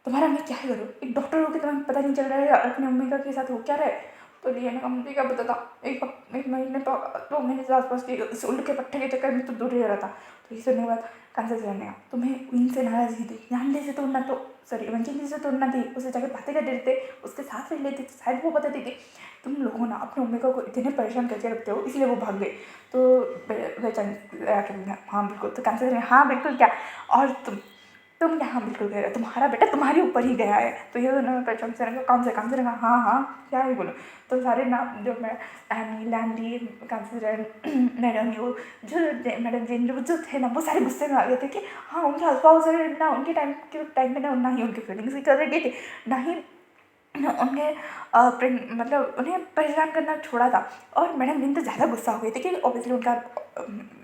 [SPEAKER 1] तुम्हारा मैं क्या ही करूँ, एक डॉक्टर हो के तुम्हें पता नहीं चल रहा है अपने ओमेगा के साथ हो क्या रहा है। तो लिए ना मुझे क्या पता था, एक महीने 2 महीने से आसपास की इस उल्ट के पट्टे के चक्कर में तो दूर ही रहा था। तो ये सुनने के बाद कैंसर से रहने का तुम्हें इनसे नाराजगी थी, जानले से तोड़ना तो सॉरी वंचित से तोड़ना थी, उससे जाकर बातें कर देते, उसके साथ रह लेते तो शायद वो बताती थी। तुम लोगों ना अपने ओमेगा को इतने परेशान करके रखते हो, इसलिए वो भाग गए। तो हाँ बिल्कुल, तो कैंसर हाँ बिल्कुल क्या। और तुम यहाँ बिल्कुल गए, तुम्हारा बेटा तुम्हारे ऊपर ही गया है। तो ये दोनों पहचान से कौन से काम से रखा, हाँ हाँ क्या ही बोलो। तो सारे नाम जो मैं एनी लैंडी कंसिडर मैडम यू जो मैडम जिन जो थे ना, वो सारे गुस्से में आ गए थे कि हाँ उनके हस्बैंड से ना उनके टाइम में ना ही उनकी फीलिंग्स की कदर की थी, ना ही उन्हें मतलब उन्हें परेशान करना छोड़ा था। और मैडम जिन तो ज़्यादा गुस्सा हो गई थी कि ऑब्वियसली उनका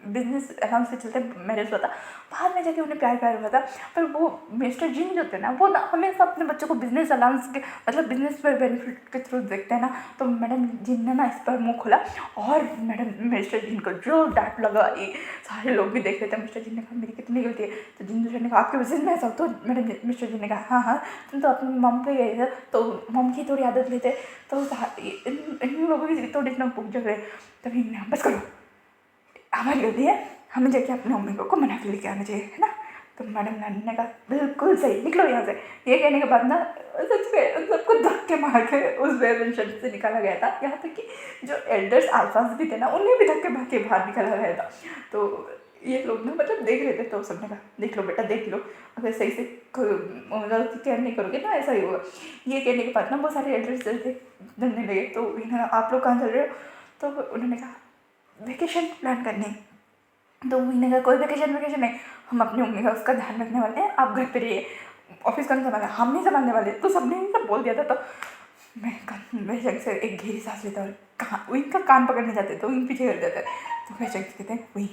[SPEAKER 1] बिजनेस अकाउंट से चलते मैरिज हुआ था, बाद में जाके उन्हें प्यार हुआ था। पर वो मिस्टर जिन जो थे ना, वो ना हमेशा अपने बच्चों को बिजनेस अलाउंस के मतलब बिजनेस पर बेनिफिट के थ्रू देखते हैं ना। तो मैडम जिन ने ना इस पर मुँह खोला और मैडम मिस्टर जिन को जो डांट लगा, ये सारे लोग भी देख रहे थे। मिस्टर जिन ने कहा मेरी कितनी गलती है। तो जिन दूसरे ने कहा आपके बिजनेस में ऐसा। तो मैडम मिस्टर जिन ने कहा हाँ हाँ तुम तो अपनी मम पे गए थे, तो मम की थोड़ी आदत लेते, तो इन लोगों की थोड़ी इतना पूछ रहे। तभी बस करो, हमारी गलती है, हमें जाके अपने मम्मी को मना के लेके आना चाहिए, है ना। तो मैडम नानी ने कहा बिल्कुल सही, निकलो यहाँ से। ये कहने के बाद ना सच में सबको धक्के मार के उस वेरिएशन से निकाला गया था। यहाँ तक कि जो एल्डर्स अल्फाज भी थे ना, उन्हें भी धक्के मार के बाहर निकाला गया था। तो ये लोग ना मतलब देख रहे थे, तो सबने कहा देख लो बेटा देख लो, अगर सही से मतलब केयर नहीं करोगे ना ऐसा ही होगा। ये कहने के बाद ना बहुत सारे एल्डर्स थे डरने लगे। तो इन्होंने आप लोग कहाँ चल रहे हो, तो उन्होंने कहा वेकेशन प्लान करने। तो महीने का कोई वेकेशन नहीं, हम अपनी मम्मी का उसका ध्यान रखने वाले हैं, आप घर पे रहिए, ऑफिस कौन संभालना, हम नहीं संभालने वाले। तो सबने ही सब बोल दिया था। तो मैं जंग से एक गहरी सांस लेता और कहाँ इनका कान पकड़ने जाते तो इन पीछे कर जाते। तो मैं जंग कहते हैं वही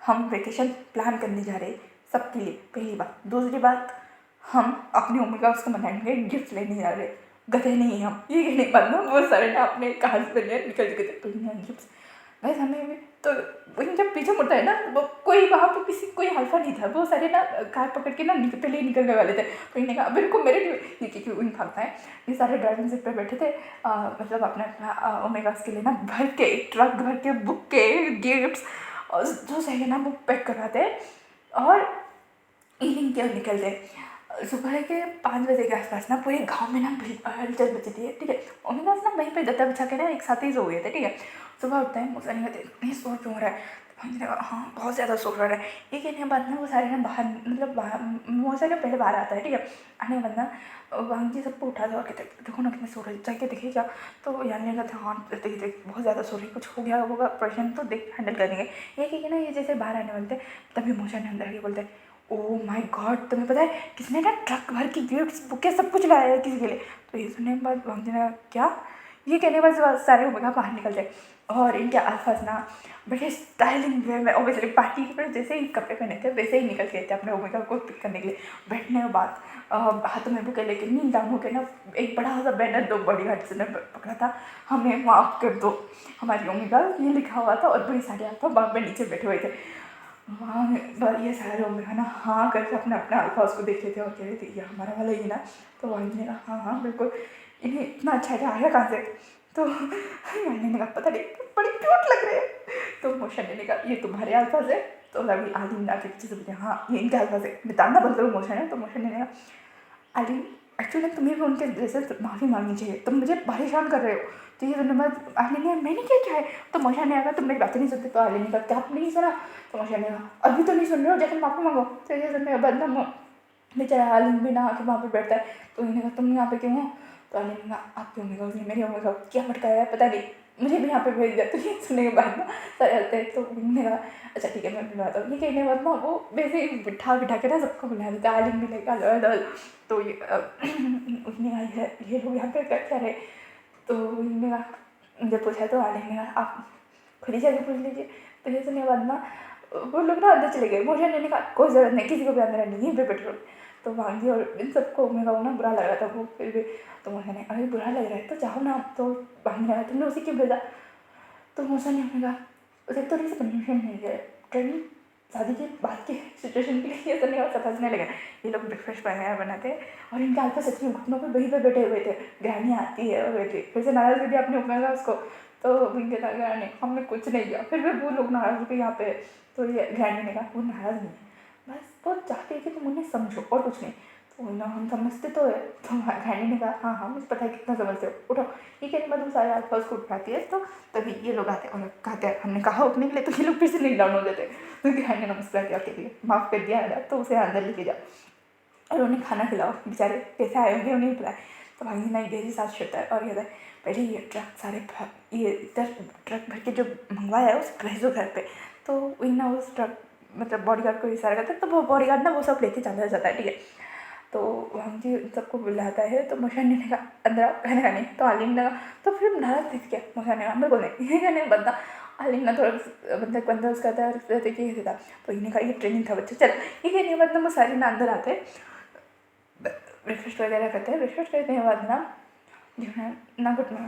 [SPEAKER 1] हम वेकेशन प्लान करने जा रहे सबके लिए, पहली बात। दूसरी बात, हम अपनी मम्मी का उसको मनाएंगे, गिफ्ट लेने जा रहे, गधे नहीं हम। ये कहने के बाद ना वो सारे ना अपने कहानी से निकल चुके थे। तो गिफ्ट वैसे हमें भी तो वही जब पीछे मुड़ता है ना, वो कोई वहाँ पे किसी कोई अल्फा नहीं था, वो सारे ना कार पकड़ के ना पहले ही निकलने वाले थे। तो इन्हें कहा बिल्कुल मेरे लिए ये क्योंकि उन भागता है, ये सारे ड्राइविंग सीट पे बैठे थे। मतलब अपना ओमेगास के लिए ना भर के ट्रक भर के बुक के गिफ्ट्स और जो चाहिए ना वो पैक करवाते और इवनिंग के निकलते। सुबह के 5 बजे के आसपास ना पूरे गांव में ना हलचल मची थी, ठीक है। ओमेगास ना वहीं पे दत्ता बिछा के ना एक साथ ही सो गए थे, ठीक है। सुबह उठते हैं मुझे नहीं कहते इतनी शोर क्यों हो रहा है। तो हमने कहा हाँ बहुत ज़्यादा शोर हो रहा है। ये कहने के बाद ना वो सारे ना बाहर मतलब बाहर मोसा के पहले बाहर आता है, ठीक है। आने के बाद ना वहाँ जी सबको उठा दो और कहते देखो ना कितने शोर है, जाके देखिए क्या। तो यानी ने कहते हाँ देखिए बहुत ज़्यादा शोर है, कुछ हो गया होगा प्रश्न तो देख हैंडल करेंगे। ये कह ना ये जैसे बाहर आने वाले थे, तभी मोसा ने अंदर आके बोलते ओह माय गॉड तुम्हें पता है किसने ना ट्रक भर की गिफ्ट्स बुके सब कुछ लाया है किसी के लिए। तो ये सुनने के बाद वहाँ ने क्या, ये कहने के बाद सारे ओमेगा बाहर निकल जाए और इनके अल्फाज ना बड़े स्टाइलिंग वे में ऑब्वियसली पार्टी के जैसे ही कपड़े पहने थे वैसे ही निकल गए थे अपने ओमेगा को पिक करने के लिए। बैठने के बाद हाथों में बुके लेके नील डाउन होकर ना एक बड़ा सा बैनर दो बॉडी गार्ड से ने पकड़ा था, हमें माफ़ कर दो हमारी ओमेगा, ये लिखा हुआ था। और बड़ी सारे अल्फा बाग में नीचे बैठे हुए थे। वहाँ ये सारे ओमेगा ना हाँ करके अपने अपने अल्फा उसको देख लेते और कह रहे थे ये हमारा वाला ही ना। तो वही ने कहा हाँ हाँ बिल्कुल, इन्हें इतना अच्छा आया कहाँ से। तो मैंने कहा पता नहीं बड़े क्यूट लग रहे हैं। तो मोशन ने कहा ये तुम्हारे अल्फाज है। तो अभी आलिम आके पीछे से पूछे हाँ ये इनके अल्फाज है, बताना बंद करो मोशन है। तो मोशन ने कहा आलिम एक्चुअली तुम्हें भी उनके जैसे माफ़ी मांगनी चाहिए, तुम मुझे परेशान कर रहे हो। तो ये सुनने बाद आलिम ने मैंने क्या है। तो मोशन ने कहा तुम मेरी बातें नहीं सुनते। तो आलिम ने कहा क्या आपने नहीं सुना। तो मोशन ने कहा अभी तो नहीं सुन रहे हो, जैसे माफ़ी मांगो। तो ये सुनने के बाद ना बेचारा आलिम भी ना आके वहाँ पर बैठता है। तो इन्हें कहा तुम यहाँ पे क्यों हो। तो आलिम ने कहा आपकी ओमेगा उसने मेरी ओमेगा क्या भटकाया है पता नहीं, मुझे भी यहाँ पे भेज दिया। तो ये सुनने के बाद ना सारे हंसते हैं। तो उन्होंने कहा अच्छा ठीक है मैं बुलाता हूँ। ये कहने के बाद ना वो वैसे ही बिठा बिठा के ना सबको बुला देता है। आलिम भी लेगा लड़। तो ये उसने कहा ये लोग यहाँ पे क्या रहे। तो उन्होंने कहा जब पूछा तो आलिम ने कहा आप खुद ही जाके पूछ लीजिए। तो ये सुनने के बाद ना वो लोग ना अंदर चले गए। मोशन ने कहा कोई ज़रूरत नहीं, किसी को भी अंदर नहीं, यहीं पे बैठो। तो भांजी और इन सबको मेरा वो ना बुरा लग रहा था वो फिर भी। तो मोशन ने अरे बुरा लग रहा है तो जाओ ना। तो भांजी ने कहा तुमने उसे क्यों भेजा? तो मोशन ने कहा उसे तो से परमिशन नहीं है, ट्रेनिंग शादी के बाद की सिचुएशन के लिए ये तो नहीं हो सकता। समझने लगा ये लोग ब्रेकफास्ट वगैरह बनाते हैं और इनके आगे सच में घुटनों पर वहीं पर बैठे हुए थे। ग्रहणी आती है और बैठी फिर से नाराज़ कर दिया अपने ऊपर उसको। तो उनके कहा ग्रहणी हमने कुछ नहीं किया, फिर भी वो लोग नाराज़ हो गए यहाँ पे। तो ये ग्रहणी ने कहा वो नाराज़ नहीं है, बस वो चाहते हैं कि तुम उन्हें समझो और कुछ नहीं। तो ना हम समझते तो है। तो ग्रहणी ने कहा हाँ हाँ मुझे पता है कितना समझते हो, उठो। ये कहने के बाद वो सारे अल्फाज को उठाती है। तो तभी ये लोग आते हैं और कहते हैं हमने कहा उठने के लिए, तो ये लोग फिर से नहीं डाउन हो जाते। तो ग्रहणी ने मुस्कुरा के आके माफ़ कर दिया है तो उसे अंदर लेके जाओ और उन्हें खाना खिलाओ, बेचारे कैसे आए होंगे उन्हें खिलाए। तो भाई ना गहरी सांस छोड़ता है और कहता है पहले ये ट्रक सारे ये इधर ट्रक भर के जो मंगवाया है उसे भेजो घर पे। तो वही ना उस ट्रक मतलब बॉडीगार्ड को इशारा करता है। तो वो बॉडीगार्ड ना वो सब लेके चला जाता है। ठीक है, तो भांजी सबको बुलाता है। तो मोशन ने कहा अंदर कहने का नहीं। तो आलिम ने कहा तो फिर नाराज दिख गया। मोशन ने कहा मेरे को नहीं, ये कहने बंदा आलिम ना थोड़ा बंदा उसका था कि था। तो इन्हें कहा ये ट्रेनिंग था बच्चे चल। ये कहने के बाद ना वो सारे ना अंदर आते ब्रेकफास्ट वगैरह करते हैं। ब्रेकफास्ट करने के बाद ना जो है ना घुटनों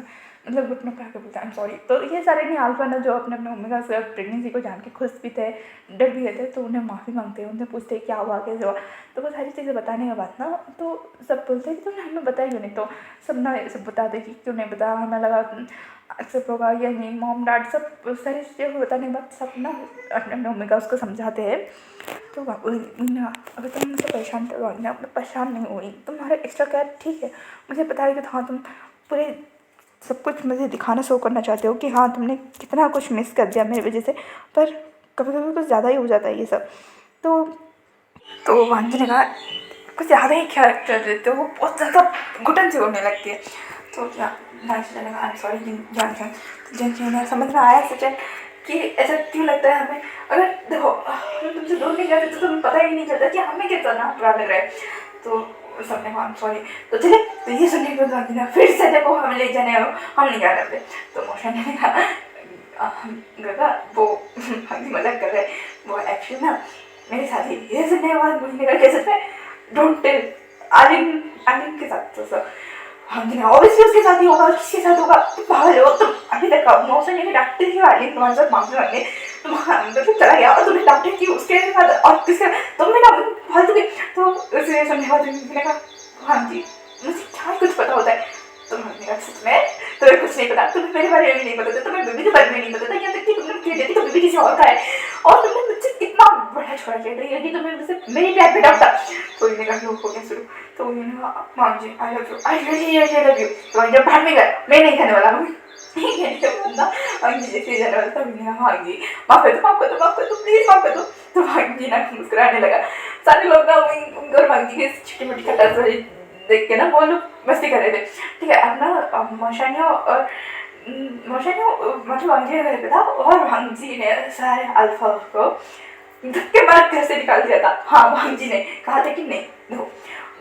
[SPEAKER 1] मतलब घुटनों पे आके बोलते हैं आई एम सॉरी। तो ये सारे नहीं आल्फा ना जो अपने अपने मम्मी का प्रेगनेंसी को जान के खुश भी थे, डर भी रहते, तो उन्हें माफ़ी मांगते हैं, उनसे पूछते हैं क्या हुआ कैसे हुआ। तो वो सारी चीज़ें बताने के बाद ना तो सब बोलते हैं कि तुमने हमें बताया क्यों नहीं। तो सब ना सब बताते कि क्यों नहीं बताया, हमें लगा एक्सेप्ट होगा या नहीं। मॉम डैड सब सारी चीज़ें को बताने के बाद सब ना अपने अपने मम्मी का उसको समझाते हैं। तो अगर तुम मुझसे परेशान थे मैं परेशान नहीं हुई, तुम्हारा एक्स्ट्रा केयर ठीक है। मुझे पता है कि हाँ तुम पूरे सब कुछ मुझे दिखाना शो करना चाहते हो कि हाँ तुमने कितना कुछ मिस कर दिया मेरी वजह से, पर कभी कभी कुछ ज़्यादा ही हो जाता है ये सब। तो वांजी ने कहा कुछ ज़्यादा ही ख्याल कर देते हो, वो बहुत ज़्यादा घुटन से होने लगती है। तो क्या वांजी ने कहा आई एम सॉरी जान समझ में आया सचिन कि ऐसा क्यों लगता है हमें। अगर देखो हम तुमसे दूर नहीं जाते तो तुम्हें पता ही नहीं चलता कि हमें कितना बुरा लग रहा है। तो सबने कहा सॉरी। तो चले तो ये सुनने के बाद ना फिर से देखो हम ले जाने हम नहीं जा रहे। तो मोशन ने कहा गगा वो हम मजाक कर रहे, वो एक्चुअली ना मेरे साथ ही ये सुनने के बाद मुझे निकल के सच में डोंट टेल आलिम के साथ। तो हम ऑब्वियसली उसके साथ ही होगा, किसके साथ होगा, तुम पागल हो। तुम अभी तक मोशन ने डॉक्टर की वाली तुम्हारे साथ माफी मांगे, तुम चला गया और तुमने डॉक्टर की उसके साथ और किसके तुमने ना फालतू के। तो उसे सुनने के बाद मैंने कहा हाँ जी मुझे क्या कुछ पता होता है। तो हमने कहा सच में तुम्हें कुछ नहीं पता, तुम्हें मेरे बारे में नहीं पता था, तुम्हें बेबी के बारे में नहीं पता था, यहाँ तक कि तुमने कह देती तो बेबी किसी और का है और तुमने मुझसे इतना बड़ा छोड़ा कह रही है कि तुम्हें मुझसे मेरी प्यार पे डाउट था। तो इन्हें कहा हो गया शुरू। तो इन्हें कहा ma'am ji I love you, I really love you. तो जब भाग में गया मैं नहीं खाने वाला हूँ बंदा भांजी जैसे जाने वाला था। भांजी माफ कर दो प्लीज माफ कर दो। तो भांजी ना मुस्कुराने लगा। सारे लोग ना उनका भांजी की छोटी मोटी खटास वाली देख के ना वो लोग मस्ती कर रहे थे। ठीक है, अब ना मोशानिया और मतलब भांजी घर पे था और भांजी ने सारे अल्फा को धक्के मार घर से निकाल दिया था। हाँ भांजी ने कहा था कि नहीं देखो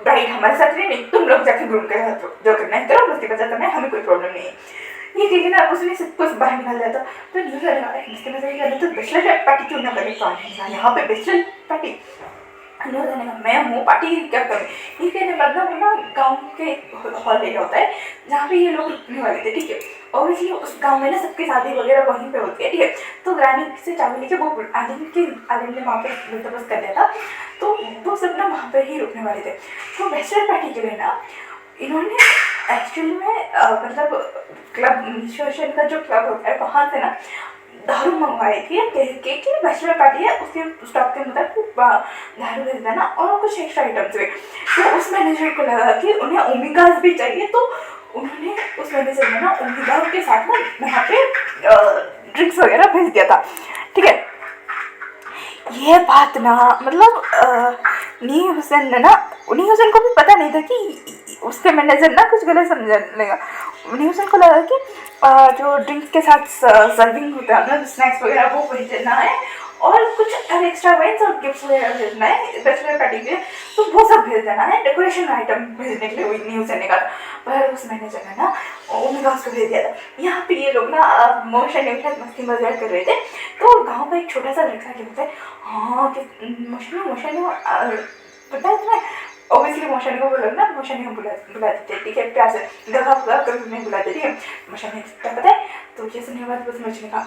[SPEAKER 1] ब्राइड हमारे साथ नहीं, तुम लोग जाके ग्रूम कर जो करना है करो, मस्ती मजा करना है, हमें कोई प्रॉब्लम नहीं है। ये कहेगी ना उसने सब कुछ बाहर निकाल दिया था। तो न्यूज़ लगा मस्ती मजा ही करना तो बैचलर पार्टी क्यों ना करें। तो यहाँ पे बैचलर पार्टी न्यूज़ आने का मैं हूँ पार्टी क्या करूँ। ये कहने बाद ना वो ना गाँव के हॉल एरिया होता है जहाँ पे ये लोग रुकने वाले थे। ठीक है, और इसलिए उस गाँव में ना सबकी शादी वगैरह वहीं पे होती है। ठीक है, तो ग्रानी से चावल लेके वो आलिम ने वहाँ पे बंदोबस्त कर दिया था। तो वो सब ना वहाँ पे ही रुकने वाले थे। तो बैचलर पार्टी के लिए ना इन्होंने एक्चुअली में मतलब क्लब सोशल का जो क्लब होता है वहाँ से ना दारू मंगवाई थी कि बैचलर पार्टी है उसके स्टॉक के मतलब दारू भेज देना और कुछ एक्स्ट्रा आइटम्स भी। तो उस मैनेजर को लगा कि उन्हें ओमेगास भी चाहिए, तो उन्होंने उस मैनेजर ने ना ओमेगा के साथ ना वहाँ पे ड्रिंक्स वगैरह भेज दिया था। ठीक है, ये बात ना मतलब नी हुसैन ने ना नी हुसैन को भी पता नहीं था कि उसके मैनेजर ना कुछ गलत समझ लेगा। नी हुसैन को लगा कि जो ड्रिंक्स के साथ सर्विंग होता है ना स्नैक्स वगैरह वो भेजना है और कुछ एक्स्ट्रा वाइन्स और गिफ्ट्स वगैरह भेजना है बैचलर पार्टी के लिए, तो वो सब भेज देना है। डेकोरेशन आइटम भेजने के लिए वही न्यूज़ देने का, पर उस मैनेजर ने ना ओमेगा उसको भेज दिया था। यहाँ पे ये लोग ना मोशन के साथ मस्ती मजाक कर रहे थे, तो गाँव का एक छोटा सा लड़का क्या बोलता है, हाँ कि मोशन पता है तुम्हें, ऑब्वियसली मोशन को वो लोग ना मोशन को बुला देते, ठीक है, प्यार से गगा फगा कभी नहीं बुलाते, ठीक है। मोशन क्या पता है, तो ये सुनने के बाद बस मुझे कहा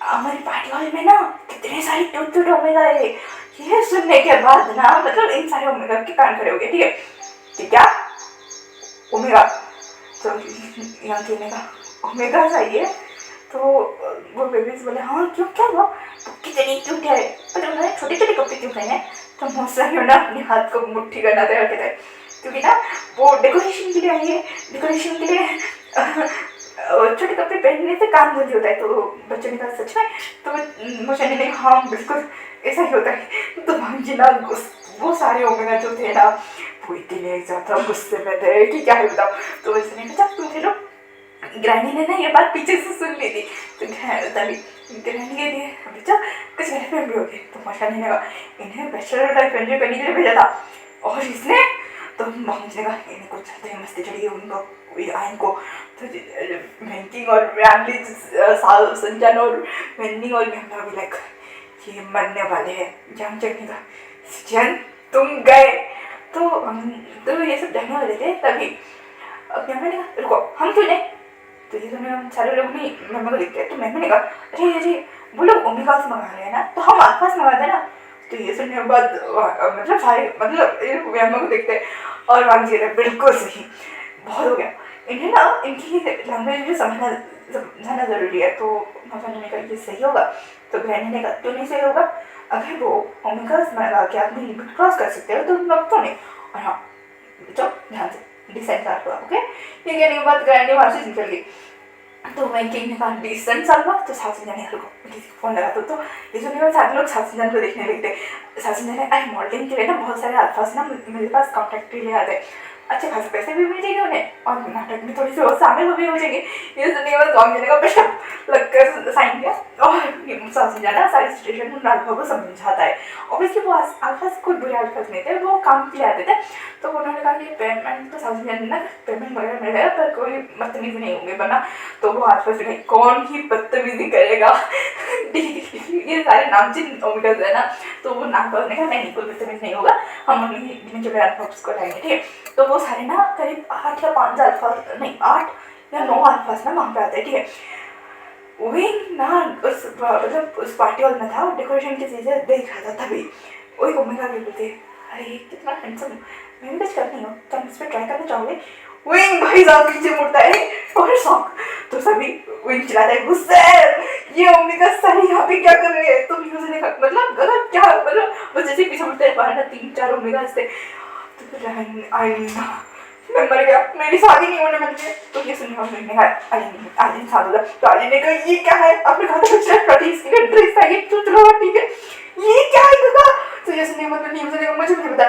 [SPEAKER 1] हमारी पार्टी हॉल में ना कितने सारे टूट ओमेगा है। ये सुनने के बाद ना मतलब इन सारे ओमेगा के कान खड़े हो गए, ठीक है, कि क्या ओमेगा, तो यहाँ कहने का ओमेगा चाहिए, तो वो बेबीज बोले हाँ क्यों क्या हुआ, तो कितनी क्यूट है, पर उन्होंने छोटे छोटे कपड़े क्यों पहने, तो मौसा ना अपने हाथ को मुट्ठी करना तैयार कहते हैं, क्योंकि ना वो डेकोरेशन के लिए आई है, डेकोरेशन के लिए छोटे कपड़े पहनने से काम जल्दी होता है। तो बच्चों ने कहा सच में, तो मोशनी ने हाँ बिल्कुल ऐसा ही होता है। तो भांजी ना वो सारे ओमेगा जो थे ना वो इतने ज़्यादा गुस्से में थे कि क्या है बताओ। तो वैसे नहीं बचा तुम थे लोग, ग्रैनी ने ना ये बात पीछे से सुन ली थी, तो तभी ग्रैनी के लिए बच्चा कुछ घर पे भी हो गए। तो मोशनी ने कहा इन्हें बैचलर लाइफ एंजॉय करने के लिए भेजा था और इसने, तो भांजी ने कहा इन्हें कुछ चलते मस्ती चढ़ी उनको आयन को, तो वेंकिंग और फैमिली संजन और वेंडिंग और मेहमा भी लाइक ये मरने वाले हैं जान चढ़ने का, सजन तुम गए, तो ये सब जाने वाले थे। तभी मेहमा ने कहा रुको हम क्यों जाए, तो ये सुने सारे लोग नहीं मेहमा को देखते, तो मेहमा ने कहा अरे अरे वो लोग ओमेगास मंगा रहे हैं ना, तो हम आसपास मंगा देना। तो ये सुनने के बाद मतलब सारे मतलब मेहमा को देखते और वहाँ जी रहे बिल्कुल सही, बहुत हो गया, इन्हें ना इनकी लैंग्वेज भी समझना ज़रूरी है। तो मौसा ने कहा ये सही होगा, तो ग्रैनी ने कहा क्यों नहीं सही होगा, अगर वो ओमेगास मंगा के अपनी लिमिट क्रॉस कर सकते हो तो लोग तो नहीं, और हाँ बच्चों ध्यान से डिसेंट साल हुआ, ओके। ये कहने के बाद ग्रैनी वहाँ से निकल गई। तो वेंकिंग ने कहा डिसेंट साल हुआ, तो सासू जाने को किसी को फ़ोन लगा, तो ये सुनने के बाद सारे लोग सासू जान को देखने लगते। सासू जाने अरे मॉडलिंग के लिए ना बहुत सारे अल्फाज ना मेरे पास कॉन्टैक्ट के लिए आते, अच्छे खासे पैसे भी मिल जाएंगे उन्हें और नाटक में थोड़ी सी और शामिल भी हो जाएंगे। ये सुनने के बाद गॉन्ग जाने का बेटा लगकर साइन किया और सासू जाना सारी सिचुएशन में अल्फा को समझाता है। ऑब्वियसली वो अल्फाज कोई बुरे अल्फाज नहीं थे, वो काम के लिए आते थे। तो उन्होंने कहा कि पेमेंट तो सासू जाने ना पेमेंट वगैरह मिल जाएगा पर कोई बदतमीजी नहीं होंगे, वरना तो वो अल्फा से कौन ही बदतमीजी करेगा ये सारे नामचीन ओमेगास है ना, तो वो नाम पर कहा नहीं कोई बदतमीज नहीं होगा, हम उन्हें जो अल्फाज को लाएंगे, ठीक है। तो वो सारे ना करीब 8 या 5 अल्फाज नहीं 8 या 9 अल्फाज ना वहाँ पे आते हैं, ठीक है। वही ना उस मतलब उस पार्टी हॉल में था और डेकोरेशन की चीज़ें देख रहा था, तभी वही ओमेगा के बोलते अरे कितना हैंडसम, मैं भी कुछ करनी हूँ, तो हम इस पर ट्राई करना चाहोगे। विंग भाई साहब पीछे मुड़ता है और शॉक, तो सभी विंग चिल्लाता है गुस्से ये ओमेगा सारी यहाँ पे क्या कर रहे हैं, तो उसने कहा मतलब गलत क्या मतलब वो जैसे पीछे मुड़ते हैं बाहर ना 3-4 ओमेगा से, तो फिर मैं मर गया, मेरी शादी नहीं होने वाली है। तो ये सुनने वाले ने कहा आलिन साथ होगा, तो आलिन ने कहा ये क्या है, आपने कहा था कुछ प्रोटीन के लिए ड्रेस चाहिए, तो चलो ठीक है ये क्या है दादा। तो ये सुनने मतलब न्यूज़ ने मुझे नहीं पता,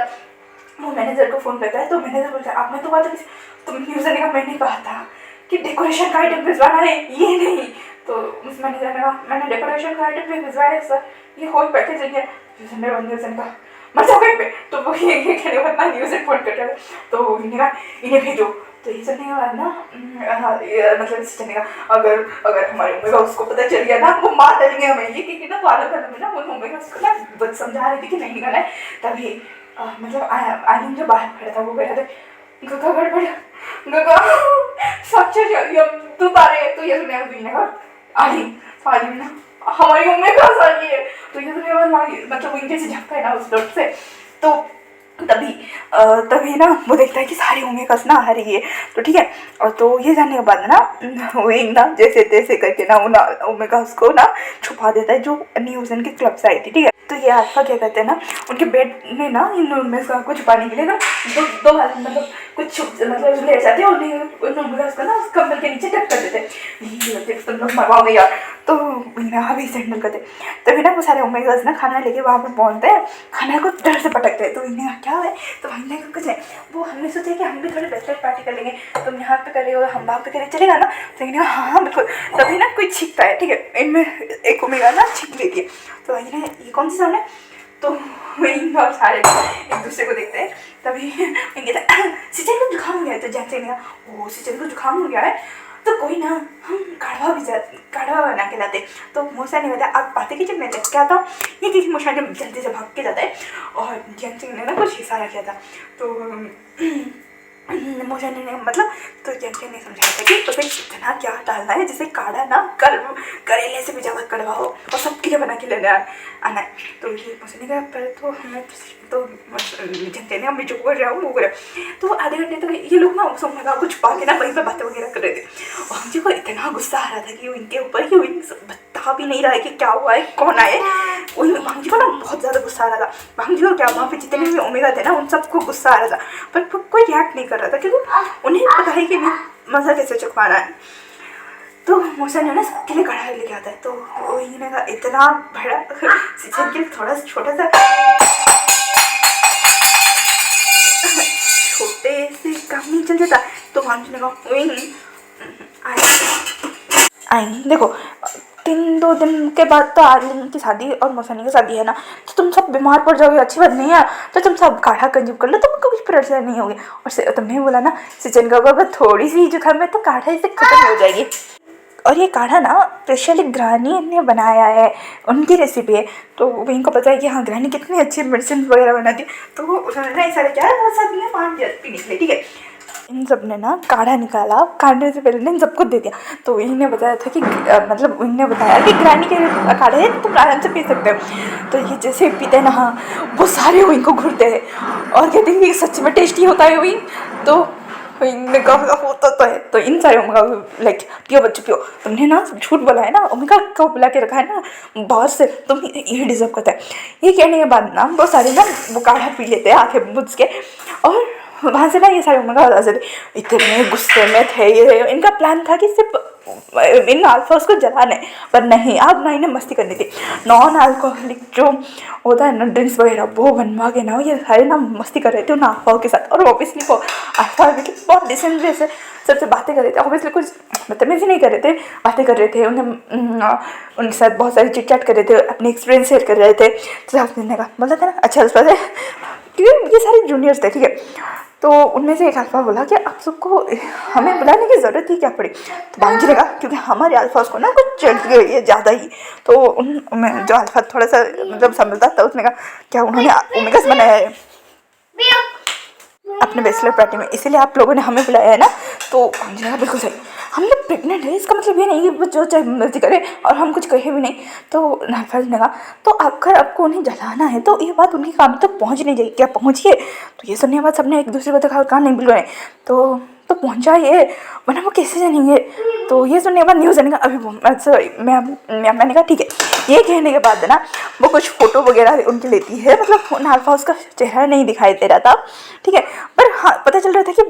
[SPEAKER 1] वो मैनेजर को फ़ोन करता है, तो मैनेजर बोलता है आपने तो बात किसी, तो न्यूज़ ने कहा मैंने कहा था कि डेकोरेशन का आइटम भिजवाना है ये नहीं, तो उस मैनेजर ने कहा मैंने डेकोरेशन का आइटम भी भिजवाया सर, ये होल पैकेजिंग है। न्यूज़ ने कहा मर जाओ कहीं पे, तो वो ये कहने के बाद ना न्यूज़ फोन कर रहा है, तो इन्हें कहा इन्हें भेजो। तो ये सुनने के बाद ना मतलब इस चलने का अगर हमारे मम्मी का उसको पता चल गया ना वो मार डालेंगे हमें, ये क्योंकि ना वाला करने में ना वो मम्मी का उसको ना समझा रही थी कि नहीं निकालना है। तभी मतलब आलिम जो बाहर खड़ा था वो कह रहा था गगा गड़बड़ गगा साक्षर तू बारे, तो ये सुनने का कहा आलिम ना हमारी मम्मी का साली है, तो ये सुनने के बाद मतलब इनके से झपका है ना उस डॉट से, तो तभी ना वो देखता है कि सारी ओमेगास ना आ रही है, तो ठीक है। और तो ये जानने के बाद ना वो एक ना जैसे तैसे करके ना वो ना ओमेगास को ना छुपा देता है जो न्यूज़न के क्लब से आई थी, ठीक है। तो ये अल्फा क्या करते हैं ना उनके बेड में ना इन ओमेगास को छुपाने के लिए ना दो मतलब कुछ मतलब ले जाते हैं और ओमेगास को ना उस कंबल के नीचे टक कर देते हैं, तुम लोग मरवाओगे यार, तो अभी से हैंडल करते। तभी ना वो सारे ओमेगास ना खाना लेके वहाँ पर पहुँचते हैं, खाना को डर से पटकते हैं, तो इन्हें क्या है, तो भाई हमने कुछ नहीं, वो हमने सोचा कि हम भी थोड़ी बैचलर पार्टी कर लेंगे, तुम यहाँ पे कर रहे हो हम वहाँ पे करें, चलेगा ना? तो इन्हें हाँ बिल्कुल। तभी ना कोई छींकता है, ठीक है, इनमें एक ओमेगा ना छींक लेती है, तो इन्हें ये कौन सी साउंड है, तो इन और सारे एक दूसरे को देखते हैं। तभी इनके सिचन को जुकाम हो गया है, तो जैसे नहीं ओ सिचन को जुकाम हो गया है तो कोई ना हम काढ़वा बना के लाते। तो मूसा ने बताया आप बातें की, जब मैं देख के आता हूँ ये किसी मूसा ने जल्दी से भाग के जाता है और जैन सिंह ने ना कुछ इशारा किया था, तो मूसा ने मतलब तो जैन सिंह ने समझाया था कि तुम्हें इतना क्या डालना है जिससे काढ़ा ना करेले से भी ज़्यादा कड़वा हो और सबके लिए बना के लेने आना है। तो ये मूसा ने कहा पर तो हमें तो जनते ने हम जो कर रहा हूँ वो कर, तो आधे घंटे तक ये लोग ना उसमें लगा कुछ पा के ना वहीं पर बातें वगैरह कर रहे थे और मुझे को इतना गुस्सा आ रहा था कि इनके ऊपर कि बता भी नहीं रहा है कि क्या हुआ है कौन आए। भांजी को ना बहुत ज़्यादा गुस्सा आ रहा था, भांजी को क्या वहाँ पे जितने भी ओमेगा थे ना उन सबको गुस्सा आ रहा था, पर कोई रिएक्ट नहीं कर रहा था क्योंकि उन्हें पता है कि मज़ा कैसे चुकवाना है। तो मूसा ने ना सबके लिए कढ़ाई लेके आता है, तो वही ने इतना बड़ा सिचन के थोड़ा छोटा सा छोटे से काम नहीं चल जाता, तो भांजी ने कहा आएंगे। देखो 3-2 दिन के बाद तो आर्लिन की शादी और मौसनी की शादी है ना, तो तुम सब बीमार पड़ जाओगे, अच्छी बात नहीं है, तो तुम सब काढ़ा कंज्यूम कर लो, तुमको कुछ परेशानी नहीं होगी। और तुमने बोला ना सिचन का अगर थोड़ी सी जुकाम है तो काढ़ा इससे खत्म हो जाएगी। और ये काढ़ा ना स्पेशली ग्रानी ने बनाया है, उनकी रेसिपी है, तो इनको पता है कि हाँ ग्रानी कितनी अच्छी मेडिसिन वगैरह बनाती है, तो उन्होंने ना ऐसा क्या है बहुत सारी मान पीने के लिए, ठीक है। इन सब ने ना काढ़ा निकाला, काढ़ने से पहले ने इन सबको दे दिया, तो इन्हें बताया था कि मतलब इन्हें बताया कि ग्रानी के काढ़े है तुम आराम से पी सकते हो। तो ये जैसे पीते ना हाँ वो सारे इनको घूरते हैं और कहते हैं कि सच में टेस्टी होता है वही, तो इनने कहा होता तो है, तो इन सारे ओमेगा लाइक पियो बच्चे पियो, तुमने ना झूठ बोला है ना, ओमेगा को बुला के रखा है ना बहुत से, तुम ये डिजर्व करता है। ये कहने के बाद ना वो सारे ना वो काढ़ा पी लेते हैं आंखें बुझ के, और वहाँ से ना ये सारे ओमेगा इतने गुस्से में थे। ये इनका प्लान था कि सिर्फ इन अल्फाज को जलाने, पर नहीं अब ना इन्हें मस्ती करनी थी। नॉन अल्कोहलिक जो होता है ना ड्रिंक्स वगैरह वो बनवा के ना ये सारे ना मस्ती कर रहे थे उन अल्फाओं के साथ, और ऑब्वियसली वो अल्फा बहुत डिसेंट वे से सबसे बातें कर रहे थे, ऑब्वियसली कुछ बदतमीजी नहीं कर रहे थे, बातें कर रहे थे, उनके साथ बहुत सारी चिट चैट कर रहे थे, अपने एक्सपीरियंस शेयर कर रहे थे। तो आपने कहा बोला था ना अच्छा अल्फा है, क्योंकि ये सारे जूनियर्स थे, ठीक है। तो उनमें से एक अल्फा बोला कि आप सबको हमें बुलाने की ज़रूरत ही क्या पड़ी, तो भांजी ने कहा क्योंकि हमारे अल्फाज को ना कुछ चल गई है ज़्यादा ही, तो उन जो अल्फा थोड़ा सा मतलब समझता था उसने कहा क्या उन्होंने ओमेगास बनाया है अपने बैचलर पार्टी में, इसीलिए आप लोगों ने हमें बुलाया है ना। तो भांजी ने बिल्कुल सही, हम लोग प्रेग्नेंट है इसका मतलब ये नहीं कि जो चाहे मर्जी करे और हम कुछ कहे भी नहीं। तो नाफाज ने कहा तो अगर आपको उन्हें जलाना है तो ये बात उनके काम तक पहुंच नहीं जाएगी क्या, पहुंचिए। तो ये सुनने के बाद सबने एक दूसरे को देखा कहा नहीं बिल्कुल नहीं, तो पहुंचाइए वरना वो कैसे जानेंगे। तो ये सुनने के बाद न्यूज़ जानेगा अभी सॉरी मैंने कहा ठीक है। ये कहने के बाद ना वो कुछ फ़ोटो वगैरह उनकी लेती है, मतलब अल्फा उसका चेहरा नहीं दिखाई दे रहा था, ठीक है, पर हाँ पता चल रहा था कि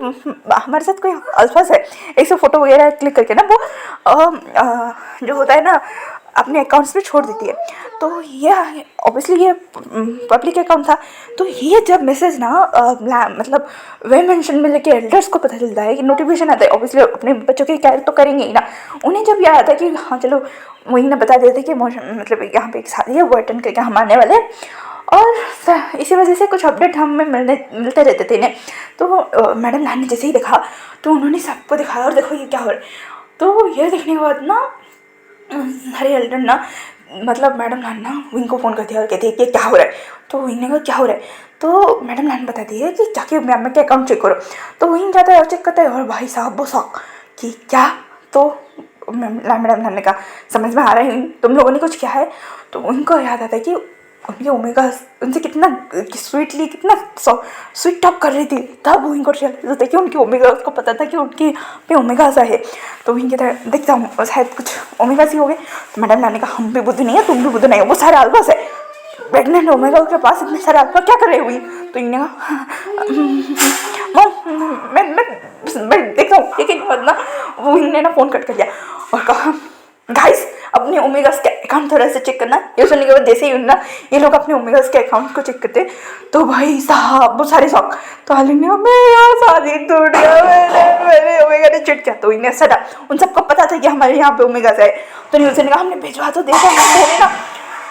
[SPEAKER 1] हमारे साथ कोई अल्फाज है। एक सौ फोटो वगैरह क्लिक करके ना वो जो होता है ना अपने अकाउंट्स में छोड़ देती है। तो ये ऑब्वियसली ये पब्लिक अकाउंट था, तो ये जब मैसेज ना मतलब वे मेंशन में लेके एल्डर्स को पता चलता है कि नोटिफिकेशन आता है, ऑब्वियसली अपने बच्चों की केयर तो करेंगे ही ना। उन्हें जब याद आता कि हाँ चलो वही ना बता देते कि मतलब यहाँ पे एक शादी है वो अटेंड करके हम आने वाले हैं, और इसी वजह से कुछ अपडेट हमें मिलते रहते थे इन्हें। तो मैडम लान ने जैसे ही देखा तो उन्होंने सबको दिखाया और देखो ये क्या हो रहा है। तो ये देखने के बाद ना हरी एल्डर ना मतलब मैडम लान ना विंग को फ़ोन करती है और कहती है कि क्या हो रहा है। तो विंग ने कहा क्या हो रहा है, तो मैडम लान बताती है कि जाके मैम के अकाउंट चेक करो। तो विंग जाता है और चेक करता है और भाई साहब वो शौक कि क्या। तो मैडम लान ने कहा समझ में आ रहा है तुम लोगों ने कुछ किया है। तो उनको याद आता है कि उनके ओमेगा उनसे कितना स्वीटली कितना स्वीट टॉक कर रही थी, तब उनको रियलाइज होता है कि उनके ओमेगा उसको पता था कि उनके पे ओमेगा सा है। तो उनकी तरह देखता हूँ शायद कुछ ओमेगा सी हो गए। तो मैडम लाने का हम भी बुद्ध नहीं है तुम भी बुद्ध नहीं हो, वो सारे अल्फा है प्रेगनेंट ओमेगा के पास इतने सारे अल्फा क्या कर रहे हुई। तो इन्हें मैं देखता हूँ, लेकिन बाद ना वो इन्हें ना फ़ोन कट कर दिया और कहा गाइस अब अपने ओमेगास के अकाउंट थोड़ा सा चेक करना। ये सुनने के बाद जैसे ही ना ये लोग अपने ओमेगास के अकाउंट को चेक करते तो भाई साहब वो सारे शौक। तो आलिम ने मेरा शादी टूट गया, मैंने ओमेगा ने चिट किया। तो इन्हें सड़ा उन सबको पता था कि हमारे यहाँ पे ओमेगास है। तो न्यूज़ ने कहा हमने भिजवा तो देखा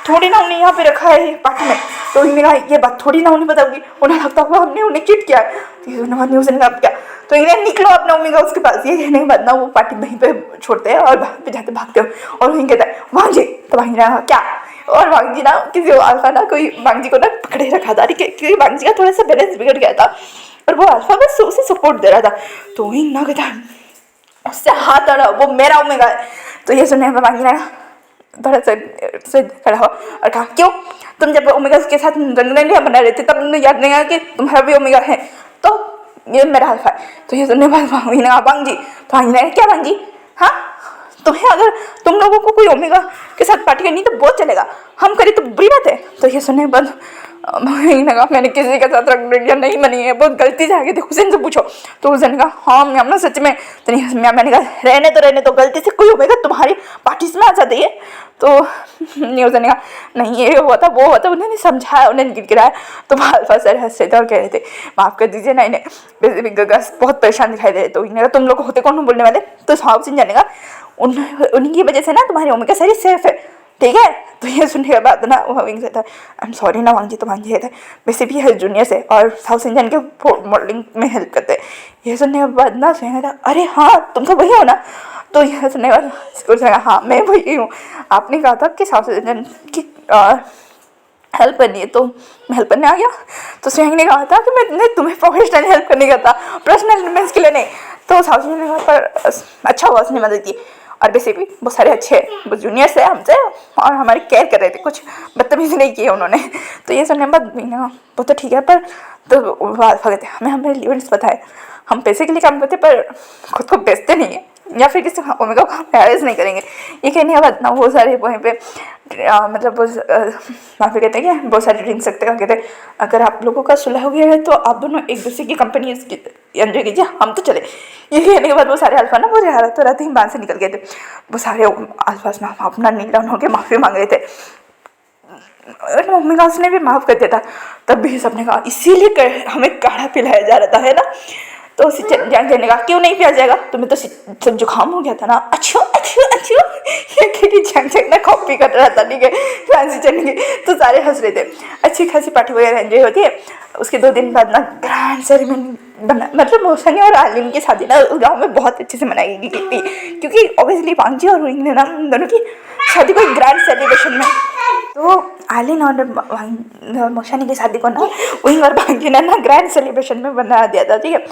[SPEAKER 1] थोड़ी ना उन्हें यहाँ पे रखा है पार्टी में। तो उन्हें कहा ये बात थोड़ी ना उन्हें पता होगी, उन्हें लगता होगा हमने उन्हें चिट किया। तो न्यूज़ ने कहा क्या, तो इन्हें निकलो अपना ओमेगा उसके पास। ये कहने के बाद ना वो पार्टी वहीं पे छोड़ते हैं और वहाँ पे जाते भागते हो और वहीं कहता है वांग जी। तो वांग जी ने कहा क्या, और वांग जी ना किसी अल्फा ना कोई वांग जी को ना पकड़े रखा था क्योंकि वांग जी का थोड़ा सा बैलेंस बिगड़ गया था और वो अल्फा बस उसे सपोर्ट दे रहा था। तो वहीं ना कहता उससे हाथ अड़ा, वो मेरा ओमेगा है। तो ये सुनने में वांग जी ने थोड़ा सा खड़ा हो और कहा क्यों, तुम जब ओमेगा के साथ रंगरलियाँ बना रहे थे तब तुमने याद नहीं आया कि तुम्हारा भी ओमेगा है, तो ये मेरा अल्फा है। तो ये सुनने बाद वांग जी, तो वांग जी क्या वांग जी, हाँ तुम्हें अगर तुम लोगों को कोई ओमेगा के साथ पार्टी करनी तो बहुत चलेगा, हम करें तो बुरी बात है। तो ये सुनने के बाद मैंने किसी के साथ रंगरलियाँ नहीं बनी है, बहुत गलती से आ गई थी, हुसैन से पूछो। तो हुसैन ने कहा हाँ मैम ना सच में। तो मैंने कहा रहने तो गलती से कोई ओमेगा तुम्हारी पार्टी में आ जाती है। तो न्यूज़ ने कहा नहीं ये हुआ था वो हुआ था, उन्होंने समझाया उन्हें गिराया। तो अल्फा सर हंस रहे थे और कह रहे थे माफ़ कर दीजिए ना इन्हें गगस बहुत परेशान दिखाई दे रहे। तो इन्हें तुम लोग होते कौन बोलने वाले। तो साहब सिंह जाने का उन्हीं की वजह से ना तुम्हारे ओमेगा सारी सेफ है, ठीक है। तो ये सुनने के बाद ना वो विंग से था आई एम सॉरी ना वांग जी। तो वांग जी था वैसे भी है जूनियर से और साउथ इंडियन के मॉडलिंग में हेल्प करते हैं। ये सुनने के बाद ना सुना था अरे हाँ तुम तो वही हो ना। तो यह सुनने के बाद हाँ मैं वही हूँ, आपने कहा था कि साउथ इंडियन की हेल्प करनी है तो मैं हेल्प करने आ गया। तो स्वयं ने कहा था कि मैं तुम्हें प्रोफेशनल हेल्प करने का था, पर्सनल इन्वेंस के लिए नहीं। तो साउथ इंडियन ने कहा पर अच्छा हुआ उसने मदद की, और वैसे भी बहुत सारे अच्छे वो जूनियर्स है हमसे और हमारी केयर कर रहे थे, कुछ बदतमीजी नहीं की उन्होंने। तो ये सुनने के बाद वो तो ठीक है पर तो कहते हमें हमारे लिमिट्स पता है, हम पैसे के लिए काम करते पर खुद को बेचते नहीं है या फिर किसी ओमेगा को मैरिज नहीं करेंगे। ये कहने के बाद ना वो सारे वहीं पे मतलब वहाँ पे कहते हैं कि बहुत सारे ड्रिंक सकते हैं, कहते हैं अगर आप लोगों का सुलह हो गया है तो आप दोनों एक दूसरे की कंपनी एंजॉय कीजिए, हम तो चले। ये कहने के बाद वो सारे अल्फा ना वो हालत तो रहते ही बांध से निकल गए थे। वो सारे अल्फास ना अपना नील डाउन होकर माफ़ी मांग रहे थे। ओमेगा उसने भी माफ़ कर दिया था, तब भी सबने कहा इसीलिए हमें काढ़ा पिलाया जा रहा था है ना। तो जंग कहने का क्यों नहीं पिया जाएगा, तुम्हें तो जुकाम हो गया था ना। अच्छो ये जंग ना कॉपी कर रहा था, ठीक है फैंसी चलने की। तो सारे हंस रहे थे। अच्छी खासी पार्टी वगैरह एंजॉय होती है। उसके 2 दिन बाद ना ग्रैंड सेरेमनी बना, मतलब मोशनी और आलिम की शादी ना उस गाँव में बहुत अच्छे से मनाई गई थी क्योंकि ऑब्वियसली वांग जी और विंग ने ना दोनों की शादी को ग्रैंड सेलिब्रेशन में। तो आलिन और मोशनी की शादी को ना विंग और वांग जी ने ना ग्रैंड सेलिब्रेशन में बना दिया था, ठीक है।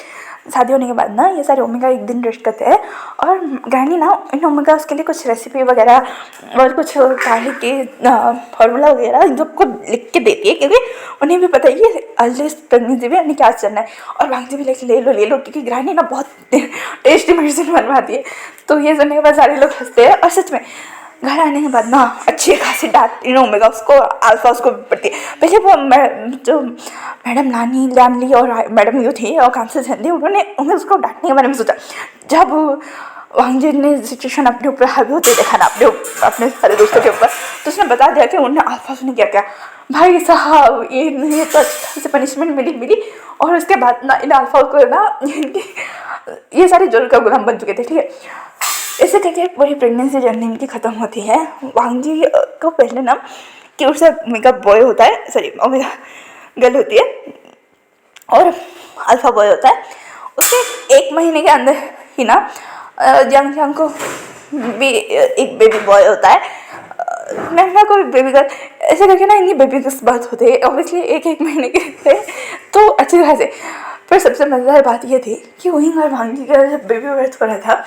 [SPEAKER 1] शादी होने के बाद ना ये सारे ओमेगा एक दिन रेस्ट करते हैं और ग्रैनी ना इन ओमेगा उसके लिए कुछ रेसिपी वगैरह और कुछ काढ़े के फॉर्मूला वगैरह इन सबको लिख के देती है क्योंकि उन्हें भी पता है कि अर्ली प्रेगनेंसी में उन्हें क्या करना है। और भांजी भी लेके ले लो क्योंकि ग्रैनी ना बहुत टेस्टी मेडिसिन बनवाती है। तो ये सुनने के बाद सारे लोग हंसते हैं और सच में घर आने के बाद ना अच्छी खासी डांट इन ओमेगा उसको अल्फा उसको पड़ती है। पहले वो जो मैडम लानली और मैडम यू थी और काम से थे उन्होंने उसको डांटने के बारे में सोचा। जब वांग जी ने सिचुएशन अपने ऊपर हावी होते देखा ना अपने सारे दोस्तों के ऊपर, तो उसने बता दिया कि उन्हें अल्फा ने क्या क्या भाई साहब ये तो अच्छी से पनिशमेंट मिली। और उसके बाद ना इन अल्फा को ना ये सारे जोर का गुलाम बन चुके थे, ठीक है। ऐसे करके पूरी प्रेगनेंसी जर्नी इनकी ख़त्म होती है। वांग जी को पहले ना कि उससे ओमेगा बॉय होता है, सॉरी ओमेगा गर्ल होती है और अल्फा बॉय होता है। उसके 1 महीने के अंदर ही ना जंग को भी एक बेबी बॉय होता है। मैं कोई बेबी गर्ल ऐसे करके ना इनकी बेबी गर्ल्स बात होते हैं ऑब्वियसली 1 महीने के थे तो अच्छी तरह से। पर सबसे मज़ेदार बात ये थी कि वहीं और वांग जी का जब बेबी बर्थ हो रहा था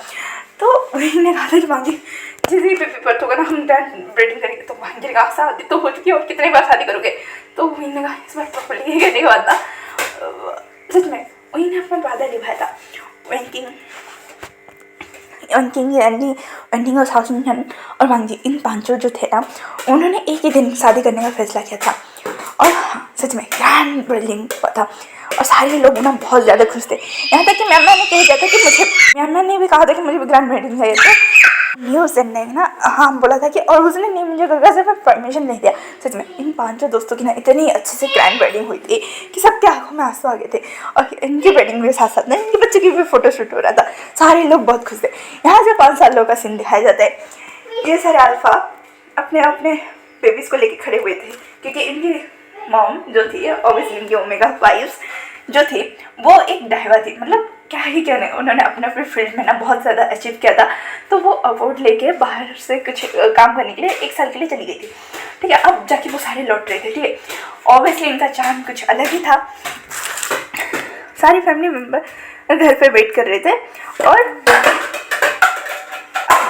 [SPEAKER 1] तो वहीं ने कहा था कि वांग जी जिस भी बेबी बर्थ होगा ना हम ब्रीडिंग करेंगे। तो वांग जी ने कहा शादी तो हो चुकी है और कितनी बार शादी करोगे। तो वहीं ने कहा इस बार प्रॉपर्ली करने के बाद ना सच में वहीं ने अपना वादा निभाया था। वेंकिंग और साउथ इंडियन और वांग जी इन 5 जो थे ना उन्होंने एक ही दिन शादी करने का फैसला किया था। और हाँ सच में ग्रैंड वेडिंग हुआ था और सारे लोग ना बहुत ज़्यादा खुश थे। यहाँ तक कि मैम ने कह दिया था कि मुझे मैम ने भी कहा था कि मुझे भी ग्रैंड वेडिंग चाहिए था। न्यूज़ ने ना हाँ बोला था कि, और उसने नहीं मुझे गंगा से परमिशन नहीं दिया। सच में इन 5 दोस्तों की ना इतनी अच्छे से ग्रैंड वेडिंग हुई थी कि सबके आंखों में आंसू आ गए थे। और इनकी वेडिंग के साथ साथ ना इनके बच्चे की भी फोटोशूट हो रहा था। सारे लोग बहुत खुश थे। यहाँ से 5 सालों का सीन दिखाया जाता है। ये सारे अल्फा अपने अपने बेबीज़ को लेके खड़े हुए थे, क्योंकि इनकी मॉम जो थी, ऑब्वियसली इनकी ओमेगा 5 जो थी, वो एक डायवा थी। मतलब क्या ही कहने, उन्होंने अपने अपने फील्ड में ना बहुत ज़्यादा अचीव किया था। तो वो अवार्ड लेके बाहर से कुछ काम करने के लिए 1 साल के लिए चली गई थी। ठीक है, अब जाके वो सारे लौट रहे थे। ठीक है, ऑब्वियसली इनका चांद कुछ अलग ही था। सारी फैमिली मेम्बर घर पे वेट कर रहे थे, और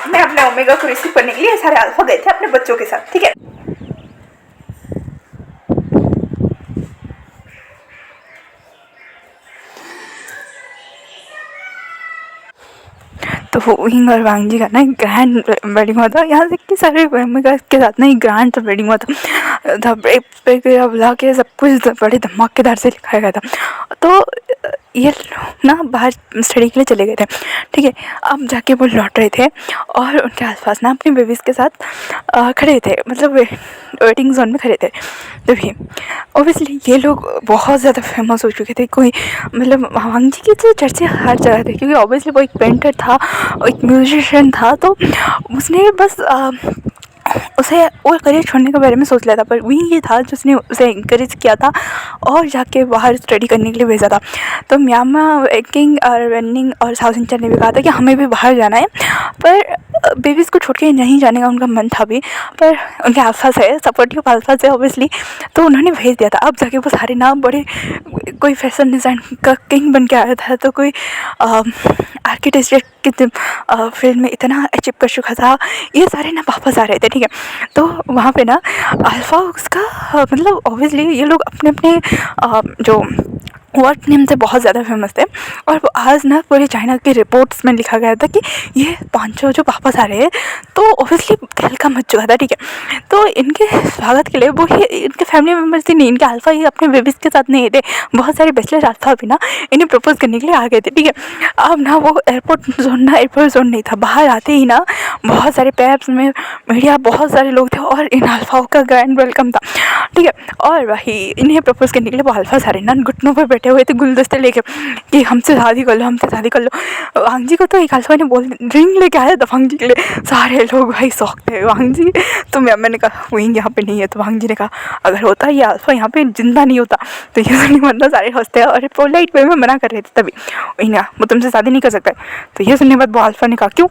[SPEAKER 1] मैं अपने ओमेगा को रिसीव करने के लिए सारे अल्फा गए थे अपने बच्चों के साथ। ठीक है, तो विंग और वांगजी का ना ग्रैंड वेडिंग हुआ था। यहाँ से कि सारे ओमेगा के साथ ना ग्रैंड वेडिंग हुआ था। बुला के सब कुछ बड़े धमाकेदार से लिखाया गया था। तो ये लोग ना बाहर स्टडी के लिए चले गए थे। ठीक है, अब जाके वो लौट रहे थे, और उनके आसपास ना अपने बेबीज़ के साथ खड़े थे, मतलब वेटिंग जोन में खड़े थे। तभी ऑब्वियसली ये लोग बहुत ज़्यादा फेमस हो चुके थे। कोई मतलब वांगजी की तो चर्चे हर जगह थे, क्योंकि ऑब्वियसली वो एक पेंटर था, एक म्यूजिशियन था। तो उसने बस उसे वो करियर छोड़ने के बारे में सोच लिया था, पर वही ये था जिसने उसे इंकरेज किया था और जाके बाहर स्टडी करने के लिए भेजा था। तो म्यांमार किंग और रनिंग और साउथ इंडिया ने भी कहा था कि हमें भी बाहर जाना है, पर बेबीज़ को छोड़ के नहीं जाने का उनका मन था भी, पर उनके अल्फा से सपोर्टिव अल्फा से ऑब्वियसली तो उन्होंने भेज दिया था। अब जाके वो सारे ना बड़े, कोई फैशन डिज़ाइन का किंग बन के आया था, तो कोई आर्किटेक्चर की फील्ड में इतना अचीव कर चुका था। ये सारे ना वापस आ रहे थे। ठीक है, तो वहाँ पे ना अल्फा उसका मतलब ऑब्वियसली ये लोग अपने अपने जो वर्क नेम से बहुत ज़्यादा फेमस थे, और वो आज ना पूरे चाइना के रिपोर्ट्स में लिखा गया था कि ये 5 जो वापस आ रहे हैं। तो ऑब्वियसली तहलका मच चुका था। ठीक है, तो इनके स्वागत के लिए वो ही इनके फैमिली मेम्बर्स ही नहीं, इनके अल्फा ही अपने बेबीज़ के साथ नहीं थे। बहुत सारे बैचलर अल्फा भी ना इन्हें प्रपोज करने के लिए आ गए थे। ठीक है, अब ना वो एयरपोर्ट जोन नहीं था। बाहर आते ही ना बहुत सारे पैब्स में मीडिया, बहुत सारे लोग थे, और इन अल्फाओं का ग्रैंड वेलकम था। ठीक है, और वही इन्हें प्रपोज करने के लिए वो अल्फा सारे ना घुटनों पर बैठे हुए थे गुलदस्ते लेके कि हमसे शादी कर लो, हमसे शादी कर लो। वांगजी को तो एक अल्फा ने बोल रिंग लेके आया था वांगजी के लिए। सारे लोग भाई शौक थे। वांगजी तो मैंने कहा विंग यहाँ पे नहीं है, तो वांगजी ने कहा अगर होता ये अल्फा यहाँ पे जिंदा नहीं होता। तो ये सुनने मतलब सारे हंसते हैं, और पोलाइट वे में मना कर रहे थे। तभी वही ना वो तुमसे शादी नहीं कर सकता है। तो ये सुनने के बाद वो अल्फा ने कहा क्यों?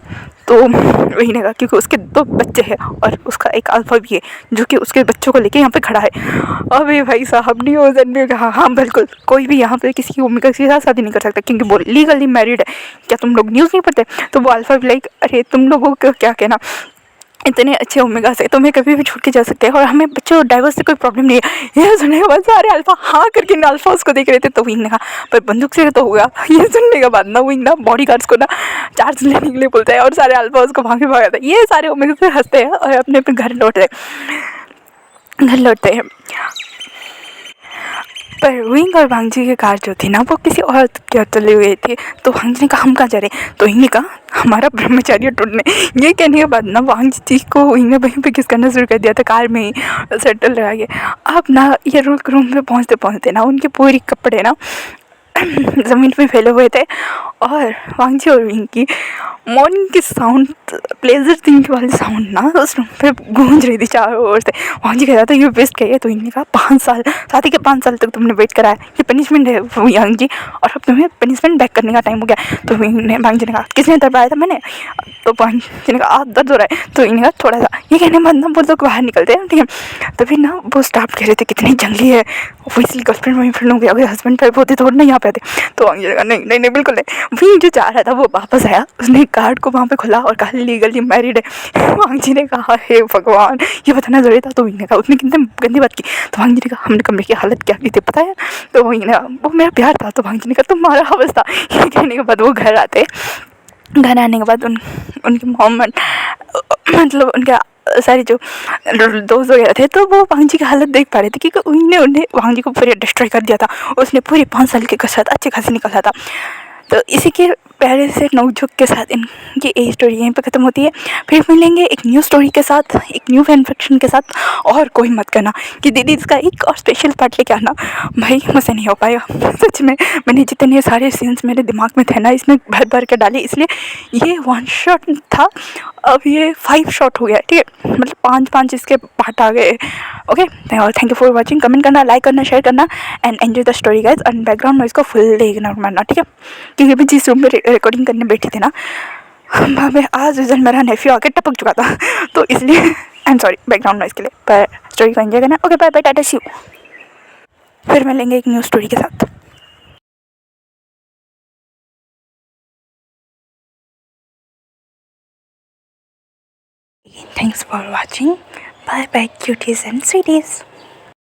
[SPEAKER 1] तो वही ने कहा क्योंकि उसके 2 बच्चे हैं, और उसका एक अल्फा भी है जो कि उसके बच्चों को लेके यहाँ पे खड़ा है। अबे भाई साहब न्यूज़ ने कहा हाँ बिल्कुल, कोई भी यहाँ पे किसी ओमेगा के साथ शादी नहीं कर सकता, क्योंकि वो लीगली मैरिड है। क्या तुम लोग न्यूज़ नहीं पढ़ते? तो वो अल्फा भी लाइक अरे तुम लोगों को क्या कहना, इतने अच्छे ओमेगा से तुम्हें कभी भी छूट के जा सकते हैं, और हमें बच्चों डाइवर्स से कोई प्रॉब्लम नहीं है। ये सुनने के बाद सारे अल्फा हाँ करके ना अल्फा उसको देख रहे थे। तो विंग ने कहा पर बंदूक से तो होगा। ये सुनने के बाद ना विंग ना बॉडी गार्ड्स को ना चार्ज लेने के लिए बोलता है, और सारे अल्फा उसको भागे भागाते हैं। ये सारे ओमेगा से हंसते हैं और अपने अपने घर लौटते हैं। पर विंग और वांगजी की कार जो थी ना वो किसी और के चली हुई थी। तो वांगजी ने कहा हम कहाँ जा रहे हैं? तो विंग ने कहा हमारा ब्रह्मचर्य टूटने। ये कहने के बाद ना वांगजी को विंग ने वहीं पे किस करना शुरू कर दिया था, कार में ही सेटल रह गया। अब ना ये रूम में पहुँचते पहुँचते ना उनके पूरे कपड़े ना ज़मीन पे फैले हुए थे, और वांगजी और विंग की मॉर्निंग की साउंड, प्लेजर थिंग वाली साउंड ना उस रूम पे गूंज रही थी चारों ओर से। वांगजी कह रहा था ये वेस्ट कहिए। तो इन्होंने कहा 5 साल, शादी के 5 साल तक तुमने वेट कराया, ये पनिशमेंट है वांगजी, और अब तुम्हें पनिशमेंट बैक करने का टाइम हो गया। तो वांगजी ने कहा किसने दबाया था? मैंने। तो वांगजी ने कहा दर्द हो रहा है। तो इन्होंने कहा थोड़ा सा। ये कहने बाद ना वो लोग बाहर निकलते हैं। ठीक है, तभी ना वो स्टाफ कह रहे थे कितनी जंगली है, ऑब्वियसली गर्लफ्रेंड वहीं फ्रेंड हो गया, अगर हस्बैंड वाइफ होते तो ना यहाँ पे आते। तो वांगजी ने कहा नहीं बिल्कुल नहीं। वही जो चाह रहा था वो वापस आया, उसने कार्ड को वहाँ पे खुला और कहा लीगली मैरिड है। वांगजी ने कहा हे भगवान ये बताना जरूरी था। तो वही ने कहा उसने कितनी गंदी बात की। तो वांगजी ने कहा हमने कमरे की हालत क्या की थी पता है? तो वही ने वो मेरा प्यार था। तो वांगजी ने कहा तुम्हारा हवस था। ये कहने के बाद वो घर आने के बाद उनके मॉम मतलब उनके सारे जो दोस्त वगैरह थे तो वो वांगजी की हालत देख पा रहे थे, क्योंकि उन्हें वांगजी को पूरे डिस्ट्रॉय कर दिया था। उसने पूरे 5 साल की कसरत अच्छे खासे निकाला था। तो इसी के प्यारे से नोकझोंक के साथ इनकी ये स्टोरी यहीं पर ख़त्म होती है। फिर मिलेंगे एक न्यू स्टोरी के साथ, एक न्यू फैन फिक्शन के साथ। और कोई मत करना कि दीदी इसका एक और स्पेशल पार्ट लेके आना, भाई मुझसे नहीं हो पाएगा सच में। मैंने जितने सारे सीन्स मेरे दिमाग में थे ना, इसमें भर भर के डाले, इसलिए ये 1 शॉट था, अब ये 5 शॉट हो गया, ठीक है, मतलब 5-5 इसके पार्ट आ गए। Okay, thank you for watching. Comment करना, लाइक करना, शेयर करना and enjoy the story guys. And background noise को फुल इग्नोर मारना, ठीक है, क्योंकि अभी जिस रूम में रिकॉर्डिंग करने बैठी थी ना, वहाँ पे आज उस दिन मेरा नेफ्यू आके टपक चुका था तो इसलिए I am sorry background noise के लिए, पर स्टोरी को एंजॉय करना। Okay, bye bye, tata, see you. फिर मिलेंगे एक न्यू स्टोरी के साथ। Thanks for watching. Bye bye, cuties and sweeties.